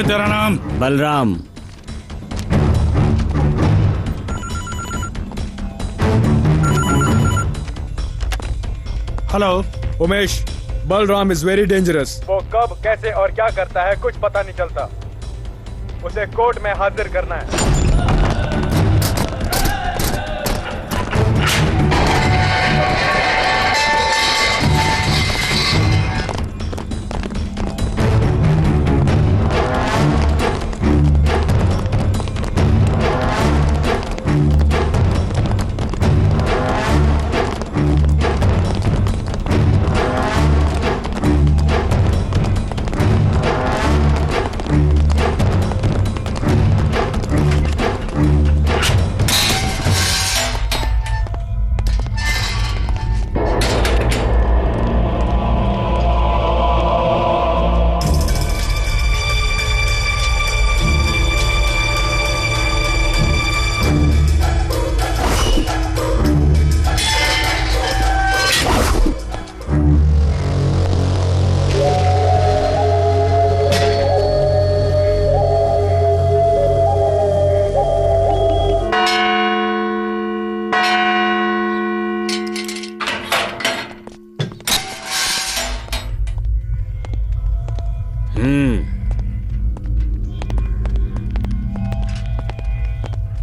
है तेरा नाम? Balram. Hello Umesh, Balram is very dangerous. वो कब, कैसे और क्या करता है कुछ पता नहीं चलता। उसे कोर्ट में हाजिर करना है।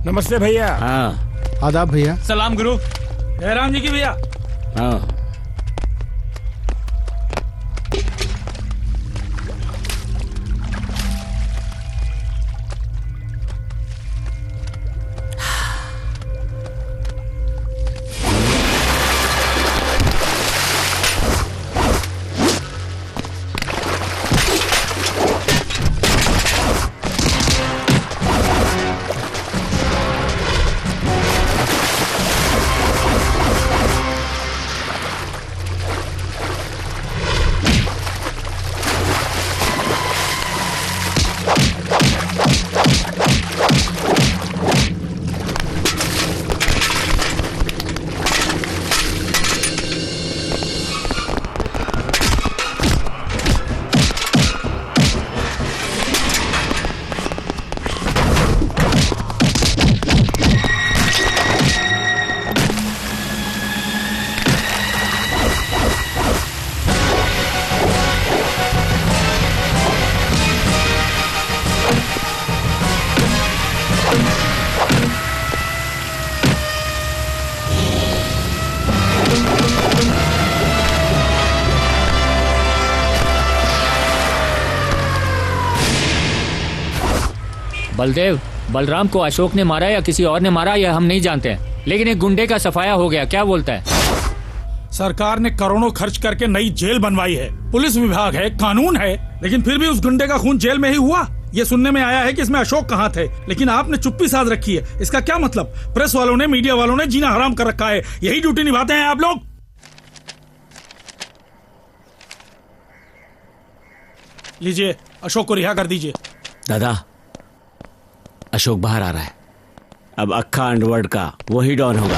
नमस्ते भैया। हाँ आदाब भैया। सलाम गुरु। जयराम जी की भैया। हाँ। बलदेव, बलराम को अशोक ने मारा या किसी और ने मारा यह हम नहीं जानते हैं, लेकिन एक गुंडे का सफाया हो गया। क्या बोलता है? सरकार ने करोड़ों खर्च करके नई जेल बनवाई है, पुलिस विभाग है, कानून है, लेकिन फिर भी उस गुंडे का खून जेल में ही हुआ। ये सुनने में आया है कि इसमें अशोक कहाँ थे, लेकिन आपने चुप्पी साध रखी है। इसका क्या मतलब? प्रेस वालों ने, मीडिया वालों ने जीना हराम कर रखा है। यही ड्यूटी निभाते हैं आप लोग। लीजिए, अशोक को रिहा कर दीजिए। दादा, अशोक बाहर आ रहा है। अब अक्खा अंडरवर्ल्ड का वही डॉन होगा।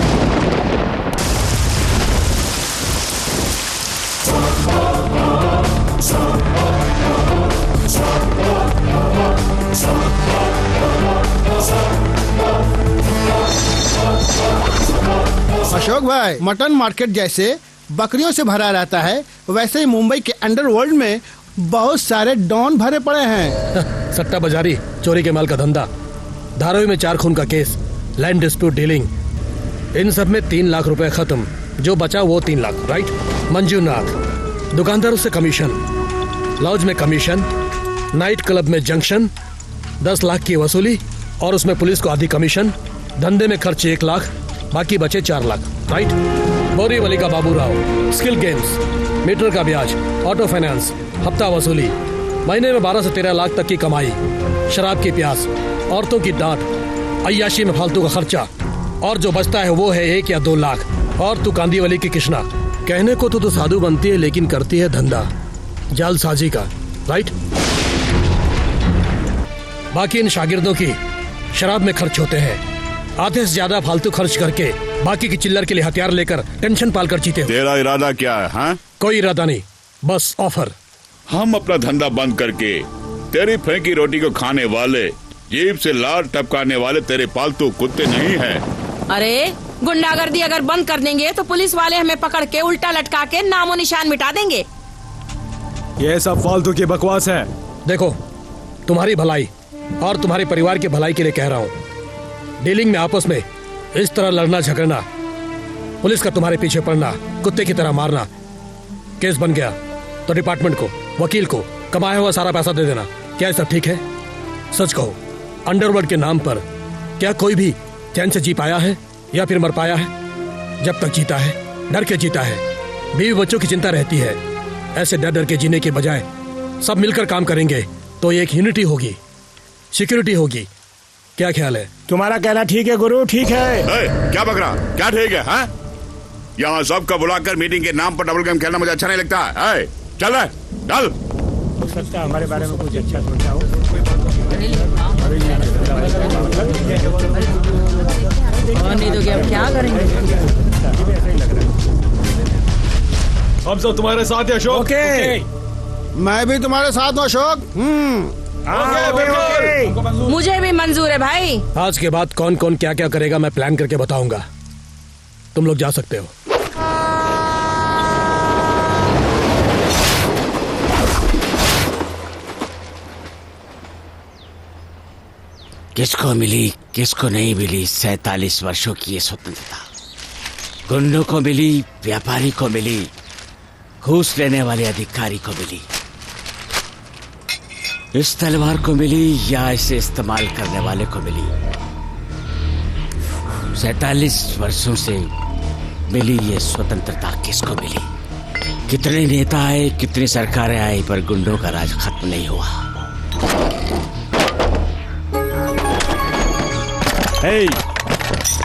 अशोक भाई, मटन मार्केट जैसे बकरियों से भरा रहता है, वैसे ही मुंबई के अंडरवर्ल्ड में बहुत सारे डॉन भरे पड़े हैं। सट्टा बाजारी, चोरी के माल का धंधा, धारावी में 4 खून का केस, लैंड डिस्प्यूट डीलिंग, इन सब में 3 लाख रुपए खत्म। जो बचा वो 3 लाख, राइट? मंजूनाथ, दुकानदारों से कमीशन, लॉज में कमीशन, नाइट क्लब में जंक्शन, 10 लाख की वसूली और उसमें पुलिस को आधी कमीशन। धंधे में खर्च 1 लाख, बाकी बचे 4 लाख, राइट? बोरीवली का Babu Rao, skill games, metre का ब्याज, ऑटो फाइनेंस, हफ्ता वसूली, महीने में 12 से 13 लाख तक की कमाई, शराब की प्यास, औरतों की डांट, अय्याशी में फालतू का खर्चा, और जो बचता है वो है 1 या 2 लाख। और तू कांदीवली की कृष्णा, कहने को तो साधु बनती है लेकिन करती है धंधा जालसाजी का, राइट? बाकी इन शागिर्दों की शराब में खर्च होते हैं। आधे से ज्यादा फालतू खर्च करके बाकी की चिल्लर के लिए हथियार लेकर टेंशन पालकर जीते हो। तेरा इरादा क्या है? हाँ? कोई इरादा नहीं, बस ऑफर। हम अपना धंधा बंद करके तेरी फेंकी रोटी को खाने वाले, जीभ से लार टपकाने वाले तेरे पालतू कुत्ते नहीं हैं। अरे गुंडागर्दी अगर बंद कर देंगे तो पुलिस वाले हमें पकड़ के उल्टा लटका के नामो निशान मिटा देंगे। ये सब फालतू की बकवास है। देखो, तुम्हारी भलाई और तुम्हारे परिवार की भलाई के लिए कह रहा हूँ। डीलिंग में आपस में इस तरह लड़ना झगड़ना, पुलिस का तुम्हारे पीछे पड़ना, कुत्ते की तरह मारना, केस बन गया तो डिपार्टमेंट को, वकील को कमाया हुआ सारा पैसा दे देना। क्या ये सब ठीक है? सच कहो, अंडरवर्ल्ड के नाम पर क्या कोई भी चैन से जी पाया है या फिर मर पाया है? जब तक जीता है डर के जीता है। बीवी बच्चों की चिंता रहती है। ऐसे डर डर के जीने के बजाय सब मिलकर काम करेंगे तो एक यूनिटी होगी, सिक्योरिटी होगी। क्या ख्याल है? तुम्हारा कहना ठीक है गुरु, ठीक है। क्या बक रहा? क्या ठीक है? हाँ? यहाँ सबका बुलाकर मीटिंग के नाम पर डबल गेम खेलना मुझे अच्छा नहीं लगता है। चल रहा चल। हो सकता है हमारे बारे में कुछ अच्छा सोचा हो। नहीं तो क्या क्या करेंगे? हम सब तुम्हारे साथ हैं अशोक। ओके। मैं भी तुम्हारे साथ हूँ अशोक। मुझे भी मंजूर है भाई। आज के बाद कौन कौन क्या क्या करेगा मैं प्लान करके बताऊंगा। तुम लोग जा सकते हो। किसको मिली किसको नहीं मिली 47 वर्षों की ये स्वतंत्रता? गुंडों को मिली, व्यापारी को मिली, घूस लेने वाले अधिकारी को मिली। इस तलवार को मिली या इसे इस्तेमाल करने वाले को मिली? 47 वर्षों से मिली ये स्वतंत्रता किसको मिली? कितने नेता आए, कितनी सरकारें आई, पर गुंडों का राज खत्म नहीं हुआ।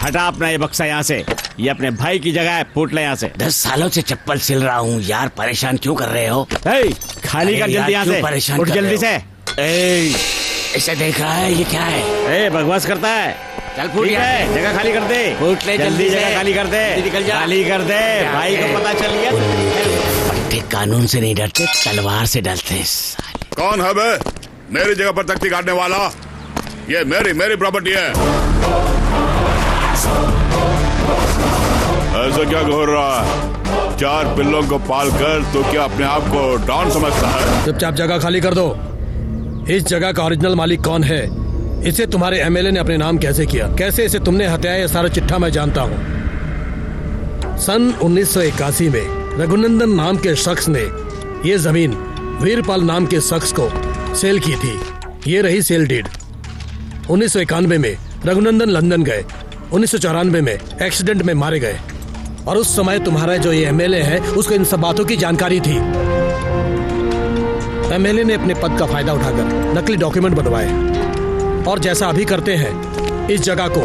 हटा अपना ये बक्सा यहाँ से। ये अपने भाई की जगह है, फूट ले यहाँ से। 10 सालों से चप्पल सिल रहा हूँ यार, परेशान क्यों कर रहे हो? खाली कर जल्दी यहाँ से, परेशान उठ जल्दी से। इसे देख रहा है, ये क्या है? बकवास करता है। चल फूट है, जगह खाली कर दे। फूट ले जल्दी, जगह खाली कर दे। निकल जा। खाली कर दे, भाई को पता चल गया। पट्टे कानून से नहीं डरते, तलवार से डरते। कौन है बे मेरी जगह पर तख्ती काटने वाला? ये मेरी प्रॉपर्टी है। ऐसा क्या घोर रहा है? 4 पिल्लों को पाल कर तो क्या अपने आप को डॉन समझता है? चुपचाप जगह खाली कर दो। इस जगह का ओरिजिनल मालिक कौन है? इसे तुम्हारे एमएलए ने अपने नाम कैसे किया? कैसे इसे तुमने हत्याया? ये सारा चिट्ठा मैं जानता हूँ। सन 1981 में रघुनंदन नाम के शख्स ने ये जमीन वीरपाल नाम के शख्स को सेल की थी। ये रही सेल डीड। 1991 में रघुनंदन लंदन गए। 1994 में एक्सीडेंट में मारे गए। और उस समय तुम्हारा जो ये एमएलए है उसको इन सब बातों की जानकारी थी। एमएलए ने अपने पद का फायदा उठाकर नकली डॉक्यूमेंट बनवाए और जैसा अभी करते हैं इस जगह को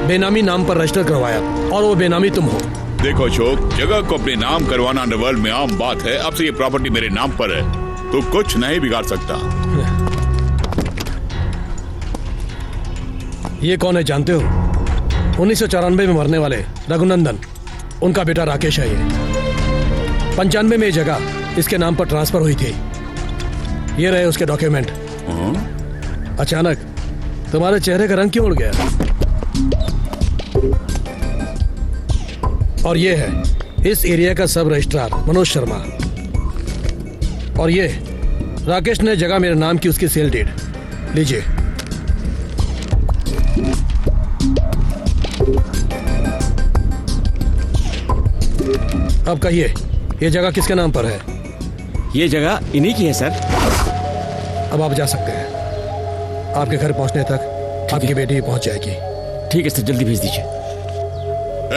बेनामी नाम पर रजिस्टर करवाया और वो बेनामी तुम हो। देखो अशोक, जगह को अपने नाम करवाना अंडरवर्ल्ड में आम बात है। अब से ये प्रॉपर्टी मेरे नाम पर है, तो कुछ नहीं बिगाड़ सकता। ये कौन है जानते हो? 1994 में मरने वाले रघुनंदन, उनका बेटा राकेश है। ये 95 में ये जगह इसके नाम पर ट्रांसफर हुई थी। ये रहे उसके डॉक्यूमेंट। अचानक तुम्हारे चेहरे का रंग क्यों उड़ गया? और ये है इस एरिया का सब रजिस्ट्रार मनोज शर्मा। और ये राकेश ने जगह मेरे नाम की उसकी सेल डीड। लीजिए। अब कहिए, ये जगह किसके नाम पर है? ये जगह इन्हीं की है सर। अब आप जा सकते हैं। आपके घर पहुंचने तक आपकी बेटी पहुंच जाएगी। ठीक है सर, जल्दी भेज दीजिए।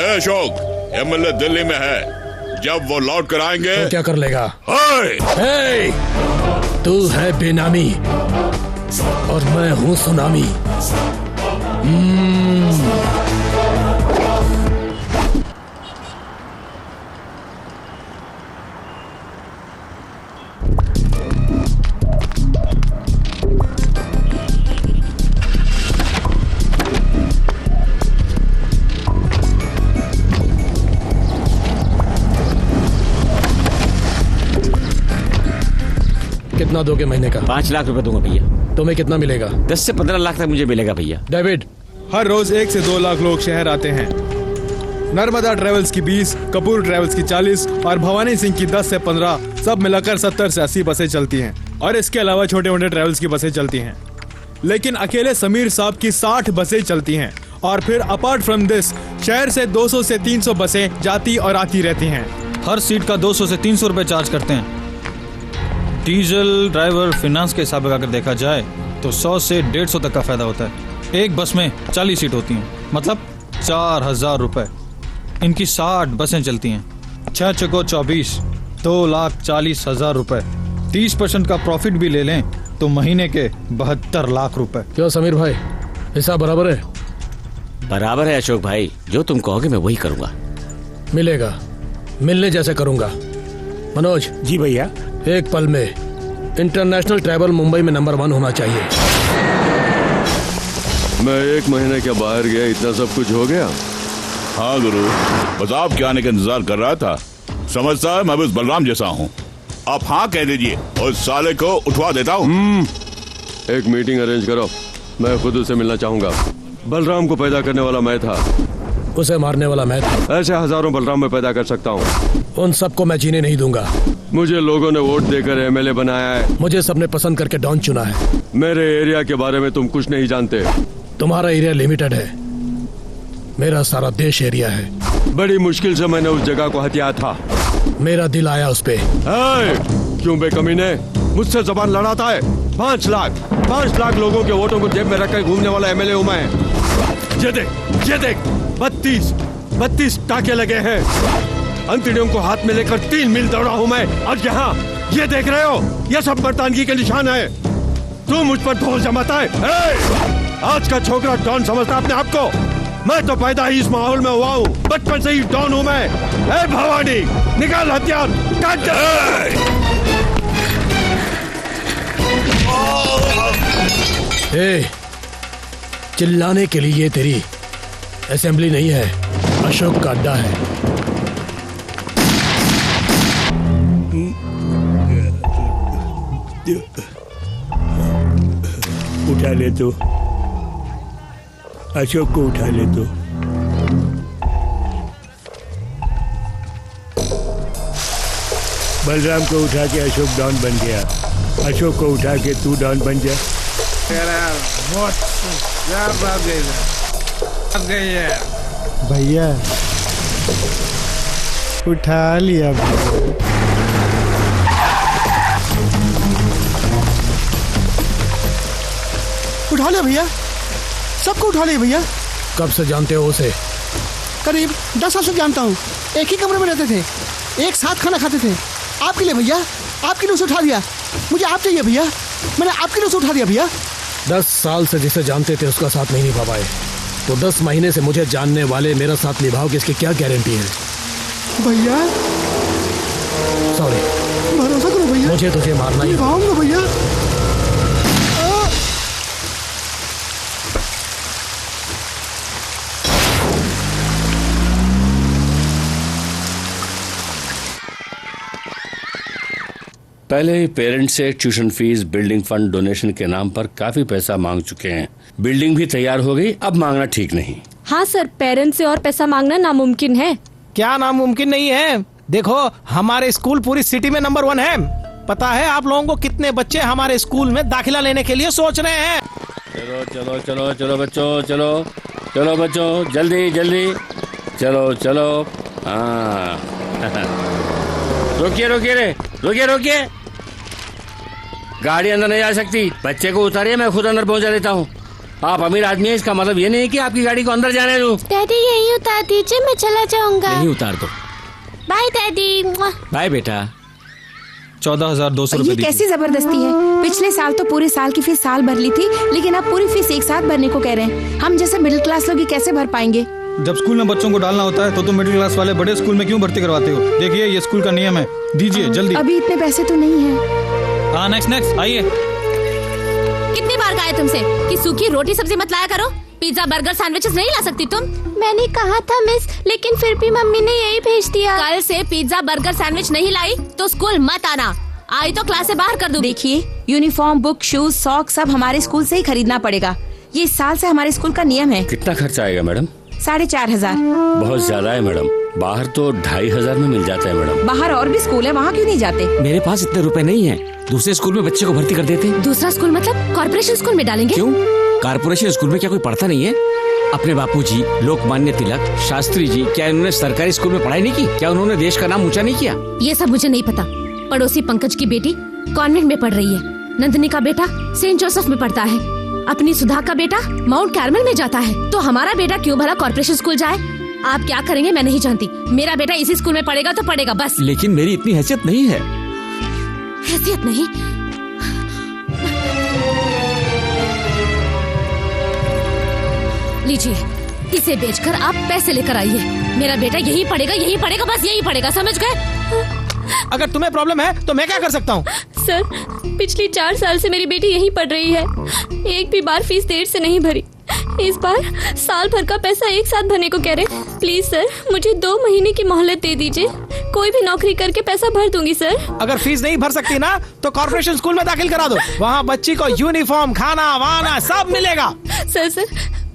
अशोक, एमएलए दिल्ली में है। जब वो लौट कर आएंगे तो क्या कर लेगा? हे! तू है बेनामी और मैं हूं सुनामी। कितना कितना दोगे महीने का? 5 लाख रुपए दूंगा भैया। तुम्हें कितना मिलेगा? 10 से 15 लाख तक मुझे मिलेगा भैया। डेविड, हर रोज 1 से 2 लाख लोग शहर आते हैं। नर्मदा ट्रेवल्स की 20, कपूर ट्रेवल्स की 40 और भवानी सिंह की 10 से 15, सब मिलाकर 70 से 80 बसें चलती हैं। और इसके अलावा छोटे मोटे ट्रेवल्स की बसें चलती हैं। लेकिन अकेले समीर साहब की 60 बसें चलती हैं। और फिर अपार्ट फ्रॉम दिस शहर से 200 से 300 बसें जाती और आती रहती हैं। हर सीट का 200 से 300 रुपए चार्ज करते हैं। डीजल, ड्राइवर, फाइनेंस के हिसाब लगाकर देखा जाए तो 100 से 150 तक का फायदा होता है। एक बस में 40 सीट होती हैं, मतलब 4000 रुपए। इनकी 60 बसें चलती हैं। 6 चको 24, 2,40,000 रुपए। 30% का प्रॉफिट भी ले लें तो महीने के 72 लाख रुपए। क्यों समीर भाई, हिसाब बराबर है? बराबर है अशोक भाई, जो तुम कहोगे मैं वही करूंगा। मिलेगा, मिलने जैसे करूंगा। मनोज जी भैया। एक पल में इंटरनेशनल ट्रैवल मुंबई में नंबर 1 होना चाहिए। मैं 1 महीने के बाहर गया, इतना सब कुछ हो गया। हाँ गुरु, बस आपके आने का इंतजार कर रहा था। समझता है मैं भी उस बलराम जैसा हूँ। आप हाँ कह दीजिए और उस साले को उठवा देता हूँ। एक मीटिंग अरेंज करो, मैं खुद उसे मिलना चाहूंगा। बलराम को पैदा करने वाला मैं था, उसे मारने वाला मैं था। ऐसे हजारों बलराम में पैदा कर सकता हूँ। उन सबको मैं जीने नहीं दूंगा। मुझे लोगों ने वोट देकर एमएलए बनाया है। मुझे सबने पसंद करके डॉन चुना है। मेरे एरिया के बारे में तुम कुछ नहीं जानते। तुम्हारा एरिया लिमिटेड है, मेरा सारा देश एरिया है। बड़ी मुश्किल से मैंने उस जगह को हथिया था। मेरा दिल आया उस पे। क्यों बेकमीने, मुझसे जबान लड़ाता है? 5 लाख लोगों के वोटों को जेब में रखकर घूमने वाला एमएलए हूं मैं। ये देख 32 टाके लगे हैं। अंतड़ियों को हाथ में लेकर 3 मील दौड़ा हूं मैं। और यहाँ ये देख रहे हो, ये सब मर्दानगी के निशान है। तू मुझ पर ढोल जमाता है। आज का छोकरा डॉन समझता अपने आप को। मैं तो पैदा ही इस माहौल में हुआ हूँ, बचपन से ही डॉन हूँ मैं। भवानी, निकाल हथियार, काट दे। चिल्लाने के लिए ये तेरी असेंबली नहीं है, अशोक का अड्डा है। उठा ले तो, अशोक को उठा ले तो। बलराम को उठा के अशोक डॉन बन गया। अशोक को उठा के तू डॉन बन जा। भैया उठा लिया। उठा लिया भैया, सबको उठा लिया भैया। कब से जानते हो उसे? करीब 10 साल से जानता हूँ। एक ही कमरे में रहते थे, एक साथ खाना खाते थे। आपके लिए भैया, आपके लिए उसे उठा दिया। मुझे आप चाहिए भैया, मैंने आपके लिए उसे उठा दिया भैया। 10 साल से जिसे जानते थे उसका साथ नहीं निभा पाए, तो 10 महीने से मुझे जानने वाले मेरा साथ निभाओगे, इसकी क्या गारंटी है? भैया सॉरी, भरोसा करो भैया, मुझे तुझे मारना ही निभाऊंगा भैया। पहले ही पेरेंट्स से tuition fees, building fund, donation के नाम पर काफी पैसा मांग चुके हैं। बिल्डिंग भी तैयार हो गई, अब मांगना ठीक नहीं। हाँ सर, पेरेंट्स से और पैसा मांगना नामुमकिन है। क्या नामुमकिन नहीं है? देखो, हमारे स्कूल पूरी सिटी में नंबर 1 है। पता है आप लोगों को कितने बच्चे हमारे स्कूल में दाखिला लेने के लिए सोच रहे हैं? चलो चलो चलो चलो बच्चों, चलो चलो बच्चों, जल्दी जल्दी, चलो चलो। हाँ रोकिए रोकिए रे, रोकिए रोकिए, गाड़ी अंदर नहीं जा सकती। बच्चे को उतारिए, मैं खुद अंदर पहुंचा देता हूँ। आप अमीर आदमी है, इसका मतलब ये नहीं है कि आपकी गाड़ी को अंदर जाने दूं। डैडी यही उतार दीजिए, मैं चला जाऊंगा। यही उतार दो। Bye daddy. बाय बेटा। 14,200 रुपए। ये कैसी जबरदस्ती है? पिछले साल तो पूरे साल की फीस साल भर ली थी, लेकिन अब पूरी फीस एक साथ भरने को कह रहे हैं। हम जैसे मिडिल क्लास लोग कैसे भर पाएंगे? जब स्कूल में बच्चों को डालना होता है तो तुम मिडिल क्लास वाले बड़े स्कूल में क्यों भर्ती करवाते हो? देखिए, ये स्कूल का नियम है, दीजिए जल्दी। अभी इतने पैसे तो नहीं है। हाँ, नेक्स्ट आइए। कितनी बार कहा तुमसे कि सूखी रोटी सब्जी मत लाया करो? पिज्जा, बर्गर, सैंडविचेस नहीं ला सकती तुम? मैंने कहा था मिस, लेकिन फिर भी मम्मी ने यही भेज दिया। कल से पिज्जा, बर्गर, सैंडविच नहीं लाई तो स्कूल मत आना। आई तो क्लास से बाहर कर दूंगी। देखिए, यूनिफॉर्म, बुक, शूज, सॉक्स सब हमारे स्कूल से ही खरीदना पड़ेगा। ये इस साल से हमारे स्कूल का नियम है। कितना खर्चा आएगा मैडम? 4,500। बहुत ज्यादा है मैडम, बाहर तो 2,500 में मिल जाता है मैडम। बाहर और भी स्कूल है, वहाँ क्यों नहीं जाते? मेरे पास इतने रुपए नहीं है, दूसरे स्कूल में बच्चे को भर्ती कर देते। दूसरा स्कूल मतलब कॉर्पोरेशन स्कूल में डालेंगे? क्यों? कॉर्पोरेशन स्कूल में क्या कोई पढ़ता नहीं है? अपने बापूजी लोकमान्य तिलक, शास्त्री जी, क्या इन्होंने सरकारी स्कूल में पढ़ाई नहीं की? क्या उन्होंने देश का नाम ऊंचा नहीं किया? ये सब मुझे नहीं पता। पड़ोसी पंकज की बेटी कॉन्वेंट में पढ़ रही है, नंदिनी का बेटा सेंट जोसेफ में पढ़ता है, अपनी सुधा का बेटा माउंट कार्मल में जाता है। तो हमारा बेटा क्यों भला कॉर्पोरेशन स्कूल जाए? आप क्या करेंगे मैं नहीं जानती, मेरा बेटा इसी स्कूल में पढ़ेगा तो पढ़ेगा बस। लेकिन मेरी इतनी हैसियत नहीं है। हैसियत नहीं? लीजिए, इसे बेचकर आप पैसे लेकर आइए। मेरा बेटा यही पढ़ेगा, बस यही पढ़ेगा, समझ गए? अगर तुम्हें प्रॉब्लम है तो मैं क्या कर सकता हूँ? सर, पिछली 4 साल से मेरी बेटी यहीं पढ़ रही है, एक भी बार फीस देर से नहीं भरी। इस बार साल भर का पैसा एक साथ भरने को कह रहे। प्लीज सर, मुझे 2 महीने की मोहलत दे दीजिए, कोई भी नौकरी करके पैसा भर दूंगी सर। अगर फीस नहीं भर सकती ना तो कॉर्पोरेशन स्कूल में दाखिल करा दो, वहाँ बच्ची को यूनिफॉर्म, खाना वाना सब मिलेगा। सर,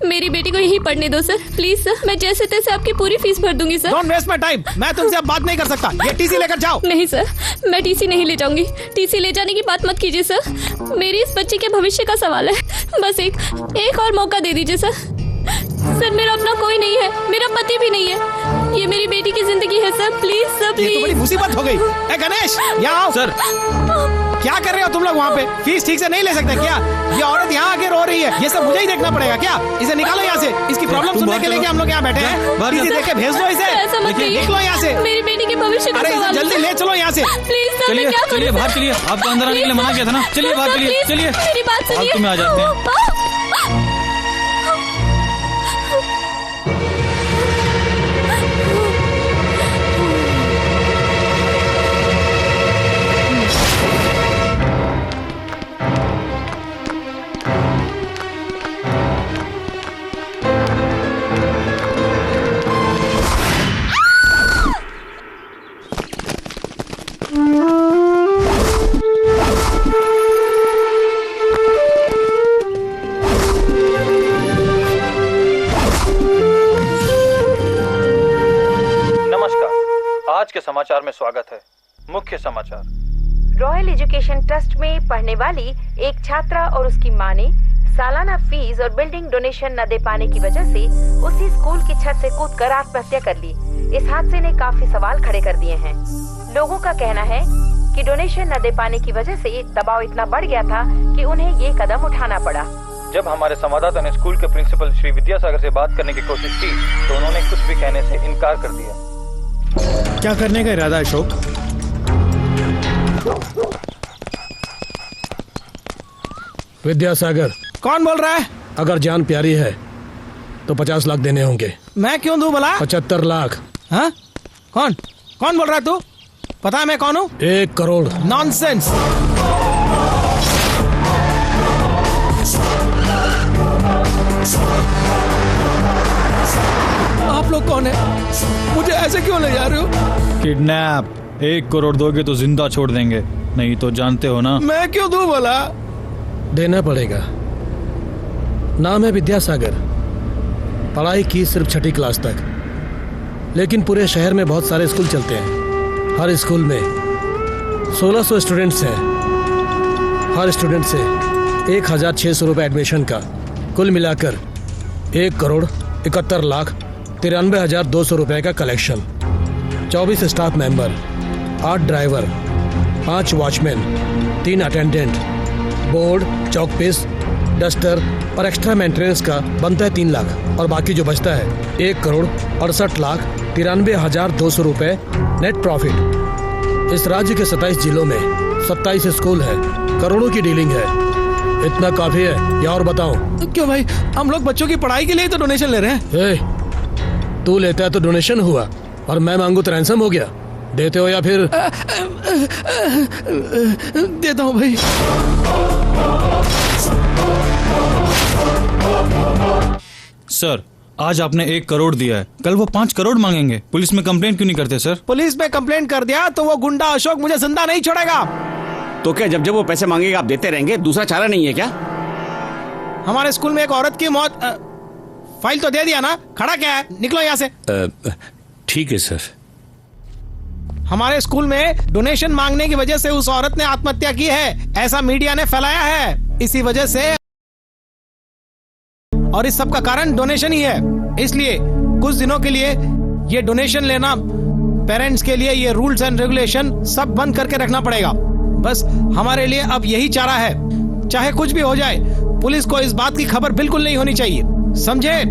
मेरी बेटी को यहीं पढ़ने दो सर, प्लीज सर, मैं जैसे तैसे आपकी पूरी फीस भर दूंगी sir. Don't waste my time, मैं तुमसे अब बात नहीं कर सकता, ये टीसी लेकर जाओ। नहीं सर, मैं टीसी नहीं ले जाऊंगी, टीसी ले जाने की बात मत कीजिए सर, मेरी इस बच्चे के भविष्य का सवाल है, बस एक और मौका दे दीजिए सर। सर, मेरा अपना कोई नहीं है, मेरा पति भी नहीं है, ये मेरी बेटी की जिंदगी है सर, प्लीज सर, प्लीज। ये तो बड़ी मुसीबत हो गई। ए गणेश, यहाँ आओ। सर, क्या कर रहे हो तुम लोग वहाँ पे? फीस ठीक से नहीं ले सकते क्या? ये औरत यहाँ आके रो रही है, ये सब मुझे ही देखना पड़ेगा क्या? इसे निकालो यहाँ से, इसकी प्रॉब्लम सुनने के लिए हम लोग यहाँ बैठे हैं। टीसी देख के भेज दो इसे, निकलो यहाँ से। मेरी बेटी के भविष्य का अरे सवाल जल्दी ले चलो यहाँ से। प्लीज सर, चलिए चलिए बाहर चलिए, आपको अंदर आने के लिए मना किया था ना, चलिए बाहर चलिए, चलिए मेरी बात सुनिए। फालतू में आ जाते हैं। आज के समाचार में स्वागत है। मुख्य समाचार। रॉयल एजुकेशन ट्रस्ट में पढ़ने वाली एक छात्रा और उसकी मां ने सालाना फीस और बिल्डिंग डोनेशन न दे पाने की वजह से उसी स्कूल की छत से कूदकर आत्महत्या कर ली। इस हादसे ने काफी सवाल खड़े कर दिए हैं। लोगों का कहना है कि डोनेशन न दे पाने की वजह से दबाव इतना बढ़ गया था कि उन्हें ये कदम उठाना पड़ा। जब हमारे संवाददाता ने स्कूल के प्रिंसिपल श्री विद्यासागर से बात करने की कोशिश की तो उन्होंने कुछ भी कहने से इनकार कर दिया। क्या करने का इरादा है अशोक? विद्यासागर। कौन बोल रहा है? अगर जान प्यारी है तो 50 लाख देने होंगे। मैं क्यों दूं भला? 75 लाख। हाँ? कौन बोल रहा है तू? पता है मैं कौन हूँ? 1 करोड़। नॉनसेंस। आप लोग कौन है? मुझे ऐसे क्यों ले जा रहे हो? किडनैप। 1 करोड़ दोगे तो जिंदा छोड़ देंगे, नहीं तो जानते हो ना। मैं क्यों दूं भला? देना पड़ेगा। नाम है विद्यासागर, पढ़ाई की सिर्फ 6ठी क्लास तक, लेकिन पूरे शहर में बहुत सारे स्कूल चलते हैं। हर स्कूल में 1600 स्टूडेंट्स हैं। हर स्टूडेंट से 1600 रुपए एडमिशन का, कुल मिलाकर 1 करोड़ 71 लाख 93,200 रुपए का collection. 24 staff member, 8 driver, 5 watchman, 3 attendant, board, chalk piece, duster और एक्स्ट्रा मेंटेनेंस का बनता है 3 लाख, और बाकी जो बचता है 1 करोड़ 68 लाख 93,200 रुपए नेट प्रॉफिट। इस राज्य के 27 जिलों में 27 स्कूल है, करोड़ों की डीलिंग है। इतना काफी है या और बताऊं? क्यों भाई, हम लोग बच्चों की पढ़ाई के लिए तो डोनेशन ले रहे हैं। तू लेता है तो डोनेशन हुआ, और मैं मांगू तो रैंसम हो गया। देते हो या फिर? देता हूँ भाई। सर, आज आपने 1 करोड़ दिया है, कल वो 5 करोड़ मांगेंगे। पुलिस में कंप्लेंट क्यों नहीं करते सर? पुलिस में कंप्लेंट कर दिया तो वो गुंडा अशोक मुझे जिंदा नहीं छोड़ेगा। तो क्या जब जब वो पैसे मांगेगा आप देते रहेंगे? दूसरा चारा नहीं है क्या? हमारे स्कूल में एक औरत की मौत फाइल तो दे दिया ना, खड़ा क्या है? निकलो यहाँ से। ठीक है सर। हमारे स्कूल में डोनेशन मांगने की वजह से उस औरत ने आत्महत्या की है, ऐसा मीडिया ने फैलाया है। इसी वजह से, और इस सब का कारण डोनेशन ही है। इसलिए कुछ दिनों के लिए ये डोनेशन लेना, पेरेंट्स के लिए ये रूल्स एंड रेगुलेशन सब बंद करके रखना पड़ेगा। बस हमारे लिए अब यही चारा है। चाहे कुछ भी हो जाए, पुलिस को इस बात की खबर बिल्कुल नहीं होनी चाहिए, समझे?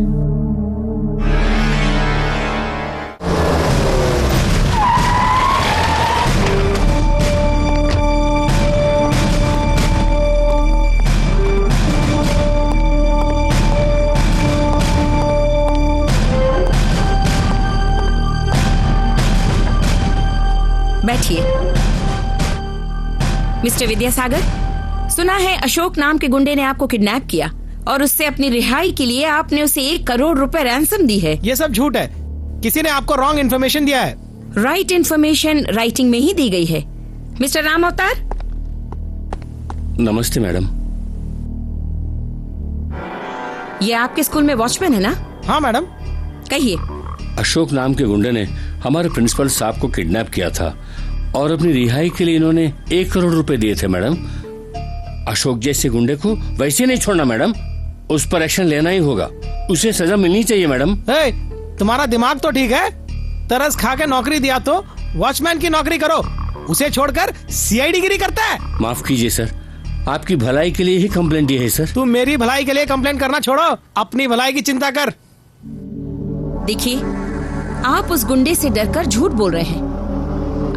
बैठिए। मिस्टर विद्यासागर, सुना है अशोक नाम के गुंडे ने आपको किडनैप किया और उससे अपनी रिहाई के लिए आपने उसे 1 करोड़ रुपए रैंसम दी है। ये सब झूठ है, किसी ने आपको रॉन्ग इन्फॉर्मेशन दिया है। राइट इन्फॉर्मेशन राइटिंग में ही दी गई है। मिस्टर राम अवतार। नमस्ते मैडम। ये आपके स्कूल में वॉचमैन है ना? हाँ मैडम। कहिए। अशोक नाम के गुंडे ने हमारे प्रिंसिपल साहब को किडनैप किया था और अपनी रिहाई के लिए इन्होंने 1 करोड़ रुपए दिए थे मैडम। अशोक जैसे गुंडे को वैसे नहीं छोड़ना मैडम, उस पर एक्शन लेना ही होगा, उसे सजा मिलनी चाहिए मैडम। तुम्हारा दिमाग तो ठीक है, तरस खा के नौकरी दिया तो वॉचमैन की नौकरी करो, उसे छोड़कर सीआईडी गिरी करता है। माफ कीजिए सर, आपकी भलाई के लिए ही कंप्लेंट दी है सर। तू मेरी भलाई के लिए कंप्लेंट करना छोड़ो, अपनी भलाई की चिंता कर। देखिए, आप उस गुंडे से डरकर झूठ बोल रहे हैं।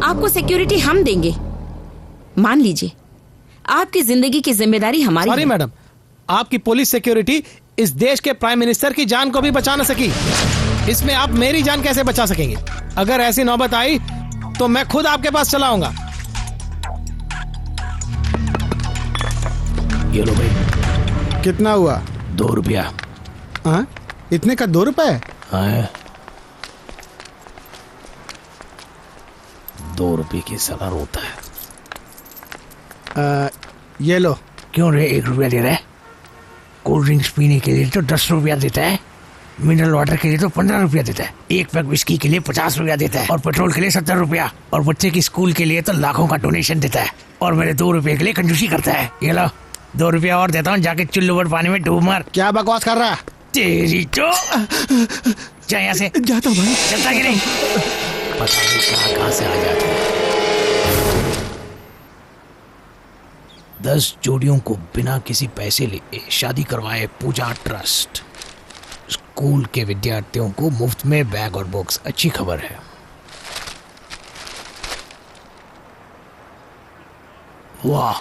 आपको सिक्योरिटी हम देंगे, मान लीजिए। आपकी जिंदगी की जिम्मेदारी हमारी है। सॉरी मैडम, आपकी पुलिस सिक्योरिटी इस देश के प्राइम मिनिस्टर की जान को भी बचा न सकी, इसमें आप मेरी जान कैसे बचा सकेंगे? अगर ऐसी नौबत आई तो मैं खुद आपके पास चला आऊंगा। ये लो भाई। कितना हुआ? 2 रुपया। हाँ, इतने का 2 रुपए? हाँ, 2 रुपये की सलाह होता है। ये लो। क्यों रे 1 रुपया दे रहा है? कोल्ड ड्रिंक्स पीने के लिए तो 10 रुपया देता है, मिनरल वाटर के लिए तो 15 रुपया देता है, 1 पैक विस्की के लिए 50 रुपया देता है, और पेट्रोल के लिए 70 रुपया, और बच्चे की स्कूल के लिए तो लाखों का डोनेशन देता है, और मेरे 2 रुपये के लिए कंजूसी करता है। ये लो 2 रुपया और देता हूँ, जाके चुल्लू पर पानी में डूब मार। क्या बकवास कर रहा है? तेरी तो जा यहाँ से। जाता हूँ भाई। चलता कि नहीं? पता नहीं कहाँ से आ जाते हैं। 10 जोड़ियों को बिना किसी पैसे लिए शादी करवाए पूजा ट्रस्ट। स्कूल के विद्यार्थियों को मुफ्त में बैग और बुक्स। अच्छी खबर है। वाह,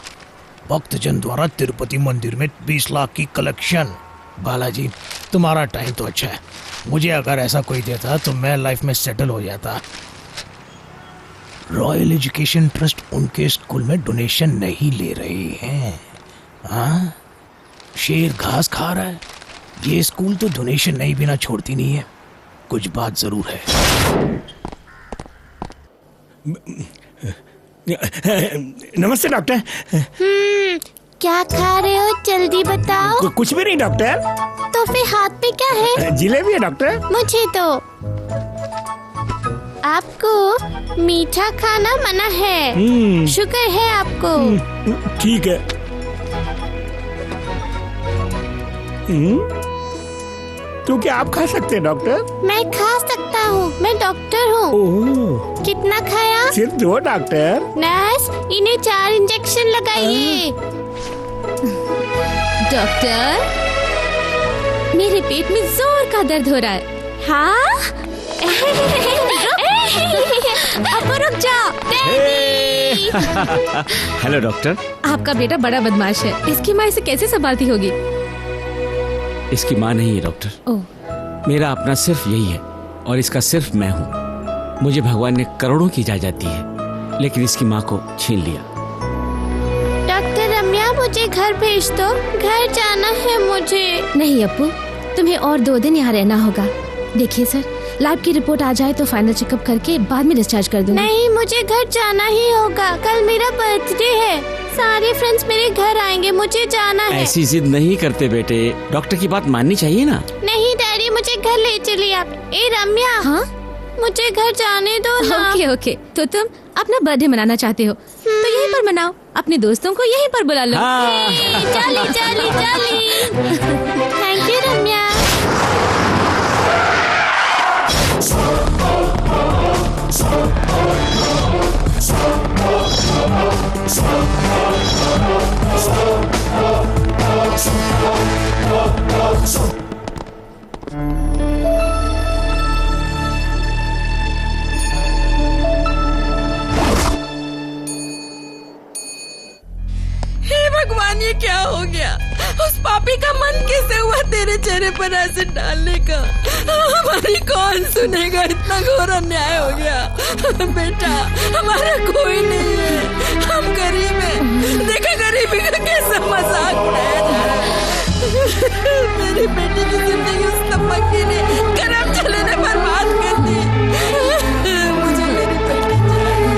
भक्तजन द्वारा तिरुपति मंदिर में 20 लाख की कलेक्शन। बालाजी, तुम्हारा टाइम तो अच्छा है, मुझे अगर ऐसा कोई देता तो मैं लाइफ में सेटल हो जाता। रॉयल एजुकेशन ट्रस्ट उनके स्कूल में डोनेशन नहीं ले रही हैं। हाँ, शेर घास खा रहा है, ये स्कूल तो डोनेशन नहीं बिना छोड़ती नहीं है। कुछ बात जरूर है। नमस्ते डॉक्टर। क्या खा रहे हो, जल्दी बताओ। कुछ भी नहीं डॉक्टर। तो फिर हाथ में क्या है? जिलेबी है डॉक्टर। मुझे तो आपको मीठा खाना मना है। शुगर है आपको। ठीक है। तो क्या आप खा सकते हैं डॉक्टर? मैं खा सकता हूँ, मैं डॉक्टर हूँ। कितना खाया? सिर्फ 2 डॉक्टर। नर्स, इन्हें 4 इंजेक्शन लगाइए। डॉक्टर, मेरे पेट में जोर का दर्द हो रहा है। हाँ? अब रुक जाओ। Hello doctor. आपका बेटा बड़ा बदमाश है, इसकी माँ इसे कैसे संभालती होगी? इसकी माँ नहीं है डॉक्टर, मेरा अपना सिर्फ यही है और इसका सिर्फ मैं हूँ। मुझे भगवान ने करोड़ों की इजाजत दी है, लेकिन इसकी माँ को छीन लिया। डॉक्टर रम्या, मुझे घर भेज दो, घर जाना है मुझे। नहीं अप्पू, तुम्हें और 2 दिन यहाँ रहना होगा। देखिए सर, लैब की रिपोर्ट आ जाए तो फाइनल चेकअप करके बाद में डिस्चार्ज कर दूंगी। नहीं, मुझे घर जाना ही होगा। कल मेरा बर्थडे है, सारे फ्रेंड्स मेरे घर आएंगे, मुझे जाना है। ऐसी जिद नहीं करते बेटे, डॉक्टर की बात माननी चाहिए ना। नहीं डैडी, मुझे घर ले चलिए आप। ए रम्या, हाँ मुझे घर जाने दो ना। ओके ओके, तो तुम अपना बर्थडे मनाना चाहते हो तो यहीं पर मनाओ, अपने दोस्तों को यहीं पर बुला लो। चली चली चली। थैंक यू रम्या। हे भगवान, ये क्या हो गया? उस पापी का मन कैसे हुआ तेरे चेहरे पर एसिड डालने का? हमारी कौन सुनेगा? इतना घोर अन्याय हो गया। बेटा, हमारा कोई नहीं है, हम गरीब हैं। देखा गरीबी का कैसा मजाक उड़ाया जा रहा है। मेरी बेटी की जिंदगी उस तम्बाकू ने गरम चले ने बर्बाद कर दी। मुझे मेरी बेटी चाहिए,